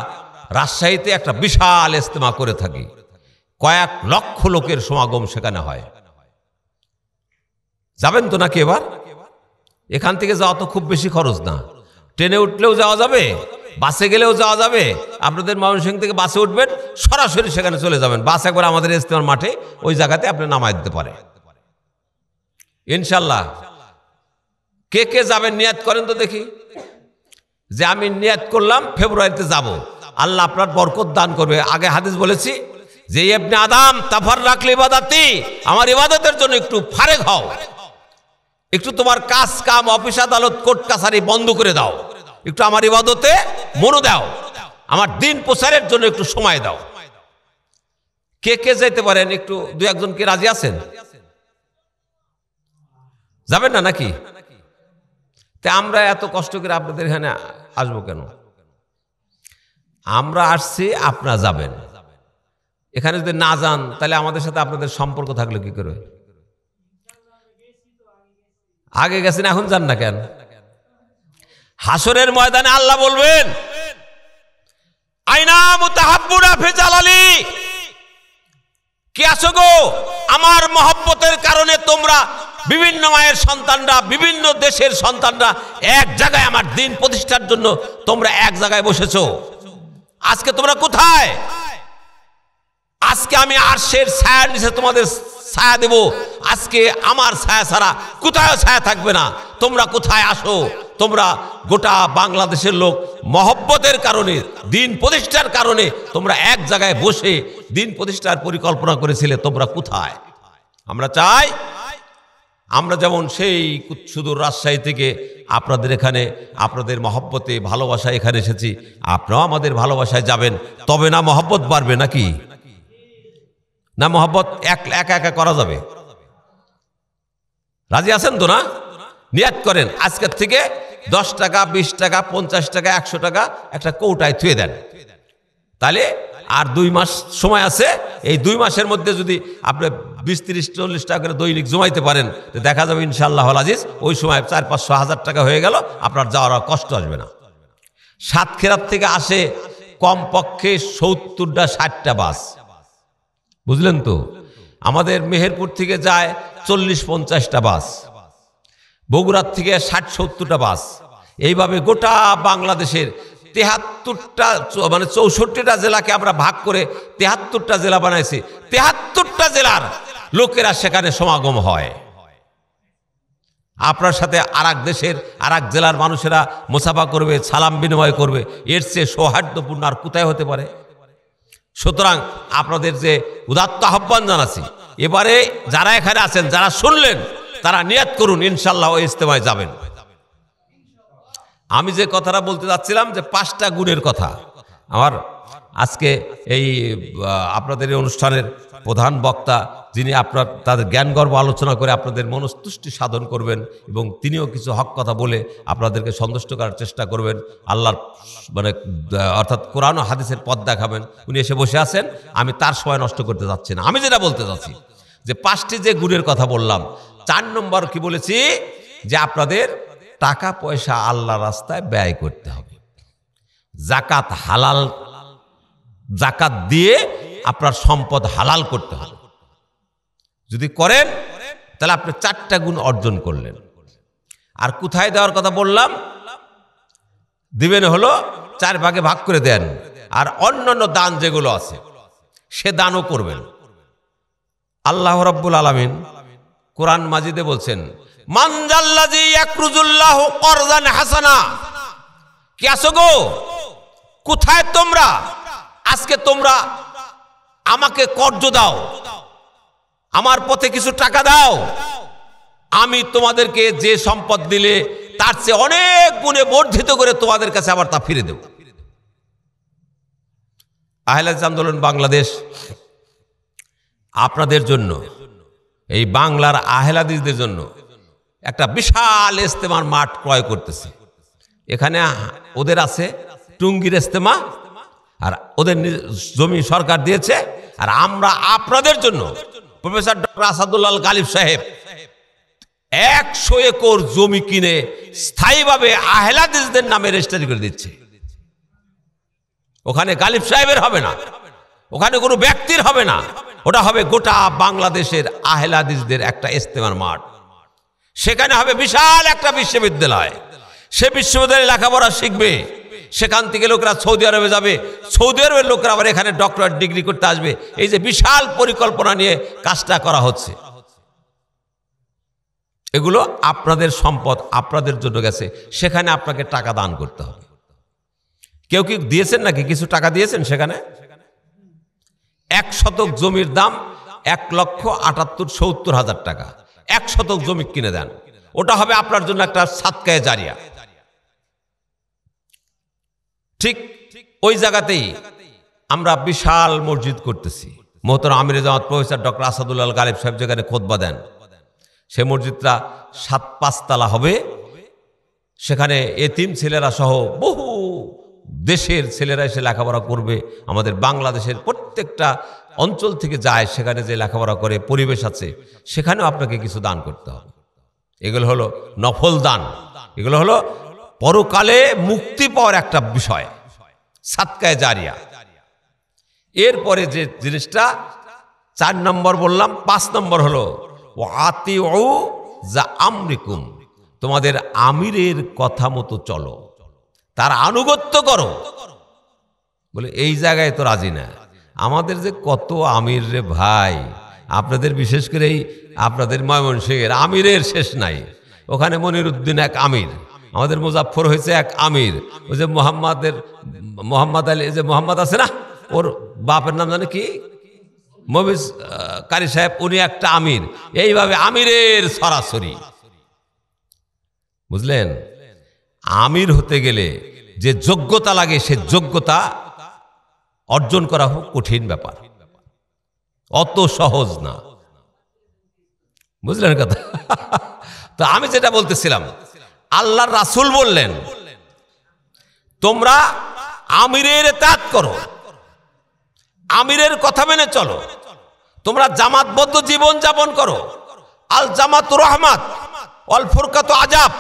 [SPEAKER 1] রাজশাহীতে একটা বিশাল ইজতেমা করে থাকি। কয়েক লক্ষ লোকের সমাগম সেখানে হয়। যাবেন তো নাকি? এবার এখান থেকে যাওয়া তো খুব বেশি খরচ না। ট্রেনে উঠলেও যাওয়া যাবে, বাসে গেলেও যাওয়া যাবে। আপনাদের ময়মনসিংহ থেকে বাসে উঠবেন, সরাসরি সেখানে চলে যাবেন। বাস একবার আমাদের ইজতেমার মাঠে ওই জায়গাতে আপনি নামাই দিতে পারে ইনশাল্লাহ। কে কে যাবেন নিয়াত করেন তো দেখি, যে আমি নিয়াত করলাম ফেব্রুয়ারিতে যাব, আল্লাহ আপনার বরকত দান করবে। আগে হাদিস বলেছি যে ইবনে আদম তাফাররাক লিবাদাতি, আমার ইবাদতের জন্য একটু ফারেক হও, একটু তোমার কাজ কাম অফিস আদালত কোর্ট কাছারি বন্ধ করে দাও, একটু আমার ইবাদতে মন দাও, আমার দিন প্রচারের জন্য একটু সময় দাও। কে কে যেতে পারেন? একটু 2-1 জন কি রাজি আছেন? যাবেন না নাকি? তা আমরা এত কষ্ট করে আপনাদের এখানে আসবো কেন? আমরা আসছি, আপনারা যাবেন। এখানে যদি না যান তাহলে আমাদের সাথে আপনাদের সম্পর্ক থাকলে কি করে? আগে গেছেন, এখন যান না কেন? হাসরের ময়দানে আল্লাহ বলবেন, আইনা মুতাহাব্বুনা ফি জালালি, কে আছো গো আমার মহব্বতের কারণে তোমরা বিভিন্ন মায়ের সন্তানরা, বিভিন্ন দেশের সন্তানরা এক জায়গায় আমার দিন প্রতিষ্ঠার জন্য তোমরা এক জায়গায় বসেছো। আজকে তোমরা কোথায়? আজকে আমি আরশের ছায়ার নিচে তোমাদের ছায়া দেব। আজকে আমার ছায়া ছাড়া কোথায় ছায়া থাকবে না। তোমরা কোথায় আসো? তোমরা গোটা বাংলাদেশের লোক মহব্বতের কারণে, দিন প্রতিষ্ঠার কারণে তোমরা এক জায়গায় বসে দিন প্রতিষ্ঠার পরিকল্পনা করেছিলে। তোমরা কোথায়? আমরা চাই আমরা যেমন সেই সুদূর রাজশাহী থেকে আপনাদের এখানে আপনাদের মহব্বতে ভালোবাসায় এখানে এসেছি, আপনারাও আমাদের ভালোবাসায় যাবেন, তবে না মহব্বত বাড়বে নাকি? না মহব্বত একা একা করা যাবে? রাজি আছেন তো? না নিয়াত করেন আজকের থেকে 10 টাকা 20 টাকা 50 টাকা 100 টাকা একটা কৌটায় থুয়ে দেন, তাহলে আর 2 মাস সময় আছে। এই 2 মাসের মধ্যে যদি আপনি 20-30-40 টাকা করে দৈনিক জমাইতে পারেন, তো দেখা যাবে ইনশাআল্লাহ আজিজ ওই সময় 400-500 টাকা হয়ে গেল, আপনার যাওয়ার কষ্ট আসবে না। সাতক্ষীরার থেকে আসে কমপক্ষে 70টা 60টা বাস, বুঝলেন তো? আমাদের মেহেরপুর থেকে যায় 40-50টা বাস, বগুড়ার থেকে 60-70টা বাস। এইভাবে গোটা বাংলাদেশের 73টা মানে 64টা জেলাকে আমরা ভাগ করে 73টা জেলা বানাইছি। 73টা জেলার লোকেরা সেখানে সমাগম হয়। আপনার সাথে আরেক দেশের আরেক জেলার মানুষেরা মুসাফা করবে, সালাম বিনিময় করবে, এর চেয়ে সৌহার্দ্যপূর্ণ আর কোথায় হতে পারে? সুতরাং আপনাদের যে উদাত্ত আহ্বান জানাচ্ছি, এবারে যারা এখানে আছেন, যারা শুনলেন, তারা নিয়াত করুন ইনশাআল্লাহ ওই ইজতেমায় যাবেন। আমি যে কথাটা বলতে যাচ্ছিলাম যে 5টা গুণের কথা, আমার আজকে এই আপনাদের এই অনুষ্ঠানের প্রধান বক্তা যিনি তাদের জ্ঞানগর্ভ আলোচনা করে আপনাদের মনস্তুষ্টি সাধন করবেন এবং তিনিও কিছু হক কথা বলে আপনাদেরকে সন্তুষ্ট করার চেষ্টা করবেন, আল্লাহর মানে অর্থাৎ কোরআন ও হাদিসের পথ দেখাবেন, উনি এসে বসে আছেন। আমি তার সময় নষ্ট করতে যাচ্ছি না। আমি যেটা বলতে চাচ্ছি যে 5টি যে গুণের কথা বললাম, 4 নম্বর কি বলেছি যে আপনাদের টাকা পয়সা আল্লাহ রাস্তায় ব্যয় করতে হবে। জাকাত হালাল, জাকাত দিয়ে আপনার সম্পদ হালাল করতে হবে। যদি করেন তাহলে আপনি 4টা গুণ অর্জন করলেন। আর কোথায় দেওয়ার কথা বললাম, দিবেন হলো 4 ভাগে ভাগ করে দেন, আর অন্যান্য দান যেগুলো আছে সে দানও করবেন। আল্লাহ রাব্বুল আলামিন কোরআন মাজিদে বলছেন, মান জাল্লাযী ইয়াকরুজুল্লাহু করজান হাসানা। কি আছো গো? কোথায় তোমরা? আজকে তোমরা আমাকে কর্জ দাও, আমার পথে কিছু টাকা দাও, আমি তোমাদেরকে যে সম্পদ দিলে তার চেয়ে অনেক গুণে বর্ধিত করে তোমাদের কাছে আবার তা ফিরে দেব। আহলে হাদিস আন্দোলন বাংলাদেশ আপনাদের জন্য, এই বাংলার আহলে হাদিসদের জন্য একটা বিশাল ইজতেমার মাঠ ক্রয় করতেছে। এখানে ওদের আছে টুঙ্গির ইজতেমা, আর ওদের জমি সরকার দিয়েছে। আর আমরা আপনাদের জন্য প্রফেসর ডক্টর আসাদুল্লাহ গালিব সাহেব 100 একর জমি কিনে স্থায়ীভাবে আহলে হাদিসদের নামে রেজিস্ট্রি করে দিচ্ছে। ওখানে গালিব সাহেবের হবে না, ওখানে কোনো ব্যক্তির হবে না, ওটা হবে গোটা বাংলাদেশের আহলে হাদিসদের একটা ইজতেমার মাঠ। সেখানে হবে বিশাল একটা বিশ্ববিদ্যালয়। সে বিশ্ববিদ্যালয়ে লেখাপড়া শিখবে, সেখান থেকে লোকেরা সৌদি আরবে যাবে, সৌদি আরবের লোকেরা আবার এখানে ডক্টরেট ডিগ্রি করতে আসবে। এই যে বিশাল পরিকল্পনা নিয়ে কাজটা করা হচ্ছে, এগুলো আপনাদের সম্পদ, আপনাদের জন্য গেছে। সেখানে আপনাকে টাকা দান করতে হবে। কেউ কি দিয়েছেন নাকি? কিছু টাকা দিয়েছেন সেখানে? 1 শতক জমির দাম 1,78,70,000 টাকা। 1 শতক জমি কিনে দেন, ওটা হবে আপনার জন্য একটা সাদকায়ে জারিয়া। ঠিক ওই জায়গাতেই আমরা বিশাল মসজিদ করতেছি। মোহতারাম আমিরে জামাত প্রফেসর ডক্টর আসাদুল্লাহ গালিব সাহেব যেখানে খুতবা দেন, সে মসজিদটা 7-5 তলা হবে। সেখানে এতিম ছেলেরা সহ বহু দেশের ছেলেরা এসে লেখাপড়া করবে। আমাদের বাংলাদেশের প্রত্যেকটা অঞ্চল থেকে যায়, সেখানে যে লেখাপড়া করে পরিবেশ আছে, সেখানেও আপনাকে কিছু দান করতে হবে। এগুলো হলো নফল দান, এগুলো হলো পরকালে মুক্তি পাওয়ার একটা বিষয়, সাদকায়ে জারিয়া। এরপরে যে জিনিসটা 4 নম্বর বললাম, 5 নম্বর হলো আতিউ যা আমরিকুম, তোমাদের আমিরের কথা মতো চলো, তার আনুগত্য করো। বলে এই জায়গায় তো রাজি না। আমাদের যে কত আমির রে ভাই, আপনাদের বিশেষ করে এই আপনাদের ময়মনসিংহের আমিরের শেষ নাই। ওখানে মনিরুদ্দিন এক আমির, আমাদের মুজাফফর হয়েছে এক আমির, ওই যে মোহাম্মদ আলী, যে মোহাম্মদ আছে না, ওর বাপের নাম জানে কি, মফিজ কারি সাহেব উনি একটা আমির, এইভাবে আমিরের সরাসরি, বুঝলেন? আমির হতে গেলে যে যোগ্যতা লাগে সে যোগ্যতা অর্জন করা খুব কঠিন ব্যাপার, অত সহজ না, বুঝলেন কথা? তো আমি যেটা বলতেছিলাম, আল্লাহর রাসূল বললেন তোমরা আমিরের ইতাআত করো, আমিরের কথা মেনে চলো, তোমরা জামাতবদ্ধ জীবন যাপন করো। আল জামাতু রহমাত ওয়াল ফুরকাতু আজাব,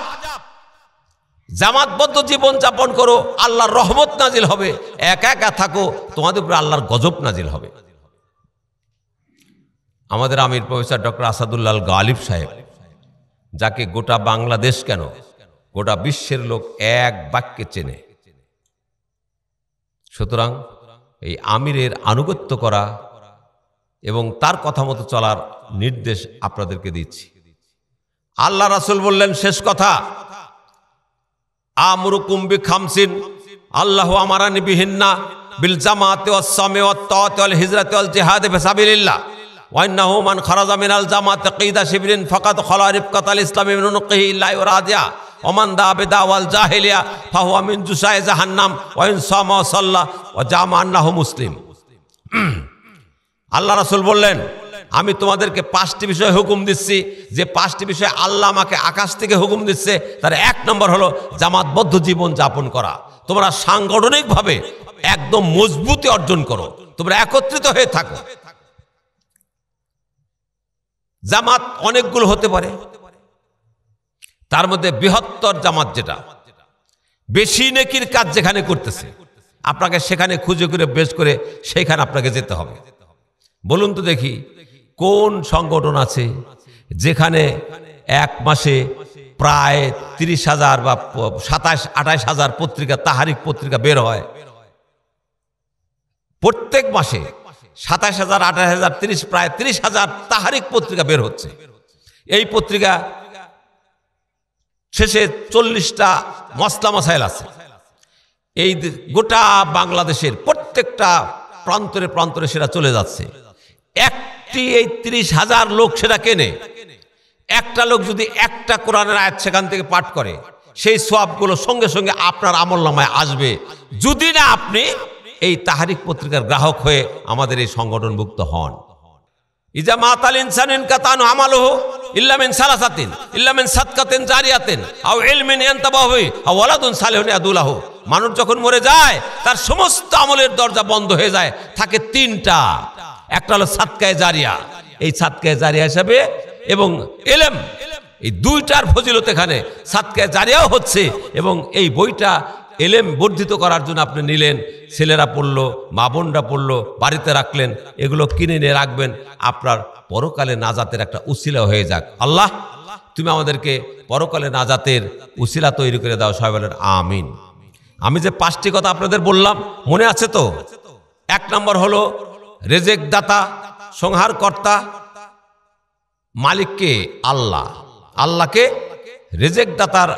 [SPEAKER 1] জামাতবদ্ধ জীবন যাপন করো, আল্লাহর রহমত নাজিল হবে। একা একা থাকো, তোমাদের উপরে আল্লাহর গজব নাজিল হবে। আমাদের আমির প্রফেসর ডক্টর আসাদুল্লাহ গালিব সাহেব, যাকে গোটা বাংলাদেশ কেন গোটা বিশ্বের লোক এক বাক্যে চেনে। সুতরাং এই আমিরের আনুগত্য করা এবং তার কথা মতো চলার নির্দেশ আপনাদেরকে দিচ্ছি। আল্লাহ রাসূল বললেন, শেষ কথা, আমরুকুম বিখামসিন, আল্লাহ আমারানি বিহিন্না বিল জামাতি ওয়াস সামি ওয়াত তাআতি ওয়াল হিজরাতি ওয়াল জিহাদি ফি সাবিলিল্লাহ ওয়া ইন্নাহু মান খারাজা মিনাল জামাতি কিদা শিবরিন ফাকাদ খালা রিফকাতাল ইসলামি মিন উনকিহি লা ইউরাদিয়া ওয়া মান দা বিদাওয়াল জাহিলিয়া ফাহুয়া মিন জুসাই জাহান্নাম ওয়া ইন সামা ওয়া সাল্লা ওয়া জামা আন্নাহু মুসলিম। আল্লাহ রাসূল বললেন, আমি তোমাদেরকে 5টি বিষয়ে হুকুম দিচ্ছি, যে 5টি বিষয়ে আল্লাহ আমাকে আকাশ থেকে হুকুম দিচ্ছে। তার 1 নম্বর হলো জামাতবদ্ধ জীবন যাপন করা। তোমরা সাংগঠনিকভাবে একদম মজবুতি অর্জন করো, তোমরা একত্রিত হয়ে থাকো। জামাত অনেকগুলো হতে পারে, তার মধ্যে বৃহত্তর জামাত যেটা বেশি নেকির কাজ যেখানে করতেছে, আপনাকে সেখানে খুঁজে করে বেশ করে সেখানে আপনাকে যেতে হবে। বলুন তো দেখি, কোন সংগঠন আছে যেখানে এক মাসে প্রায় 30,000 বা 27-28,000 পত্রিকা, তাহারিক পত্রিকা বের হয়? প্রত্যেক মাসে 27,000, 28,000, 30, প্রায় 30,000 তাহারিক পত্রিকা বের হচ্ছে। এই পত্রিকা শেষে 40টা মসলা মাসাইল আছে। এই গোটা বাংলাদেশের প্রত্যেকটা প্রান্তরে প্রান্তরে সেটা চলে যাচ্ছে। একটি এই 30,000 লোক সেটা কেনে। একটা লোক যদি একটা কোরআনের আয়াত সেখান থেকে পাঠ করে, সেই সওয়াবগুলো সঙ্গে সঙ্গে আপনার আমলনামায় আসবে, যদি না আপনি এই তাহারিক পত্রিকার গ্রাহক হয়ে আমাদের এই সংগঠনভুক্ত হন। ইজা মাতাল ইনসানিন কাতানু আমালুহু ইল্লা মিন সালাসাতিন ইল্লা মিন সাদকাতিন জারিয়াতিন আও ইলমিন ইয়ানতাবাহু আও ওয়ালাদুন সালিহুন ইয়াদুলাহু। মানুষ যখন মরে যায় তার সমস্ত আমলের দরজা বন্ধ হয়ে যায়, থাকে 3টা। একটা হলো সাদকায়ে জারিয়া, এই সাদকায়ে জারিয়া হিসাবে, এবং ইলম, এই 2টার ফজিলত এখানে। সাদকায়ে জারিয়াও হচ্ছে, এবং এই বইটা ইলম বর্ধিত করার জন্য আপনি নিলেন, ছেলেরা পড়লো, মা বোনরা পড়লো, বাড়িতে রাখলেন, এগুলো কিনে নিয়ে রাখবেন, আপনার পরকালে নাজাতের একটা উসিলা হয়ে যাক। আল্লাহ তুমি আমাদেরকে পরকালে নাজাতের উসিলা তৈরি করে দাও, সবাই বলেন আমিন। আমি যে 5টি কথা আপনাদের বললাম মনে আছে তো? 1 নম্বর হলো রেজেক দাতা, সংহার কর্তা, মালিককে আল্লাহ, আল্লাহকে রেজেক দাতার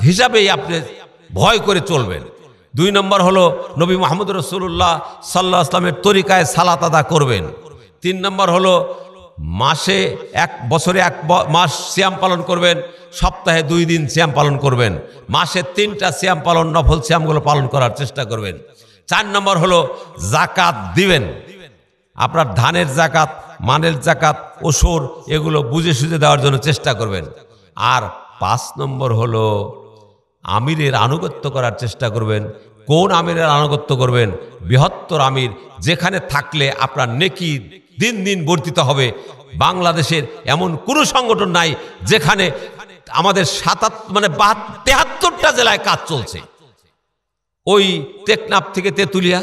[SPEAKER 1] হিসাবেই আপনি ভয় করে চলবেন। 2 নম্বর হলো নবী মুহাম্মদ রাসূলুল্লাহ সাল্লাল্লাহু আলাইহি ওয়াসাল্লামের তরিকায় সালাত আদা করবেন। 3 নম্বর হলো বছরে 1 মাস সিয়াম পালন করবেন, সপ্তাহে 2 দিন সিয়াম পালন করবেন, মাসে 3টা সিয়াম পালন, নফল সিয়ামগুলো পালন করার চেষ্টা করবেন। 4 নম্বর হলো যাকাত দিবেন, আপনার ধানের যাকাত, মানের যাকাত, ওসর, এগুলো বুঝে সুঝে দেওয়ার জন্য চেষ্টা করবেন। আর 5 নম্বর হলো আমিরের আনুগত্য করার চেষ্টা করবেন। কোন আমিরের আনুগত্য করবেন? বৃহত্তর আমির, যেখানে থাকলে আপনার নেকি দিন দিন বর্ধিত হবে। বাংলাদেশের এমন কোনো সংগঠন নাই যেখানে আমাদের 73টা জেলায় কাজ চলছে। ওই টেকনাফ থেকে তেঁতুলিয়া,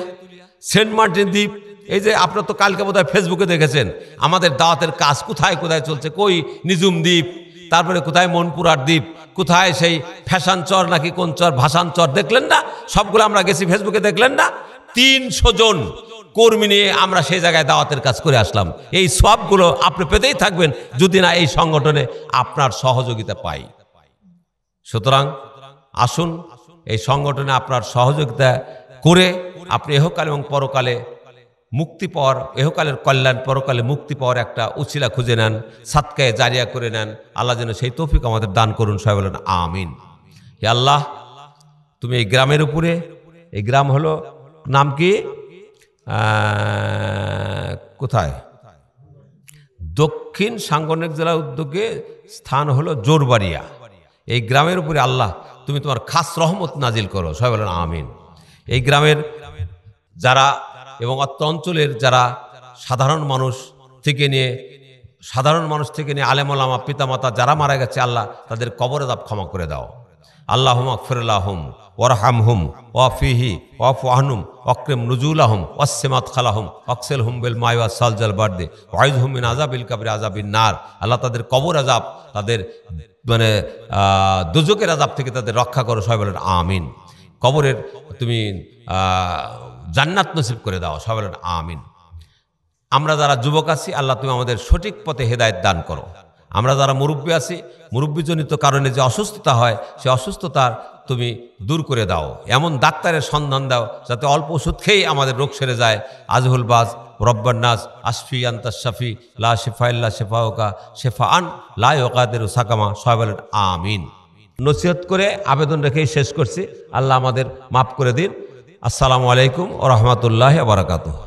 [SPEAKER 1] সেন্ট মার্টিন দ্বীপ, এই যে আপনার তো কালকে বোধহয় ফেসবুকে দেখেছেন আমাদের দাওয়াতের কাজ কোথায় কোথায় চলছে। কই নিজুম দ্বীপ, তারপরে কোথায় মনপুরার দ্বীপ, কোথায় সেই ফ্যাশন চর নাকি কোন চর, ভাসান চর, দেখলেন না? সবগুলো আমরা গেছি ফেসবুকে, দেখলেন না? 300 জন কর্মী নিয়ে আমরা সেই জায়গায় দাওয়াতের কাজ করে আসলাম। এই সবগুলো আপনি পেতেই থাকবেন যদি না এই সংগঠনে আপনার সহযোগিতা পাই। সুতরাং আসুন এই সংগঠনে আপনার সহযোগিতা করে আপনি ইহকাল এবং পরকালে মুক্তি পাওয়ার, এহকালের কল্যাণ পরকালে মুক্তি পাওয়ার একটা উছিলা খুঁজে নেন, সাদকায়ে জারিয়া করে নেন। আল্লাহ যেন সেই তৌফিক আমাদের দান করুন। সবাই বলেন আমিন। হে আল্লাহ, তুমি এই গ্রামের উপরে, এই গ্রাম হলো নাম কি, কোথায়, দক্ষিণ সাংগঠনিক জেলা উদ্যোগে স্থান হলো জোরবাড়িয়া। এই গ্রামের উপরে আল্লাহ তুমি তোমার খাস রহমত নাজিল করো। সবাই বলেন আমিন। এই গ্রামের যারা এবং অত্র অঞ্চলের যারা সাধারণ মানুষ থেকে নিয়ে আলেম ওলামা পিতামাতা যারা মারা গেছে, আল্লাহ তাদের কবর আযাব ক্ষমা করে দাও। আল্লাহুম্মা গফির লাহুম ওয়ারহামহুম ওয়াফিহি ওয়াফু আনহুম ওয়াকরিম নুজুলাহুম ওয়াসসিমাত খালাহুম ওয়াকসিলহুম বিল মাই ওয়াস সালজাল বারদে ওয়াইযহুম মিন আযাবিল কবরি আযাবিন নার। আল্লাহ তাদের কবর আযাব, তাদের মানে দোজখের আযাব থেকে তাদের রক্ষা করো। সবাই বলেন আমিন। কবরের তুমি জান্নাত নসিব করে দাও। সবাই বলেন আমিন। আমরা যারা যুবক আছি, আল্লাহ তুমি আমাদের সঠিক পথে হেদায়েত দান করো। আমরা যারা মুরব্বী আছি, মুরব্বীজনিত কারণে যে অসুস্থতা হয়, সে অসুস্থতার তুমি দূর করে দাও। এমন ডাক্তারের সন্ধান দাও যাতে অল্প ওষুধ খেয়েই আমাদের রোগ সেরে যায়। আজহুল বাজ রব্বান নাস আশফি আনতা শাফি লা শিফা ইল্লা শিফাউকা শিফাআন লা ইউগাদিরু সাকামা। সবাই বলেন আমিন। নসিহত করে আবেদন রেখেই শেষ করছি। আল্লাহ আমাদের মাফ করে দিন। আসসালামু আলাইকুম ওয়া রাহমাতুল্লাহি ওয়া বারাকাতুহু।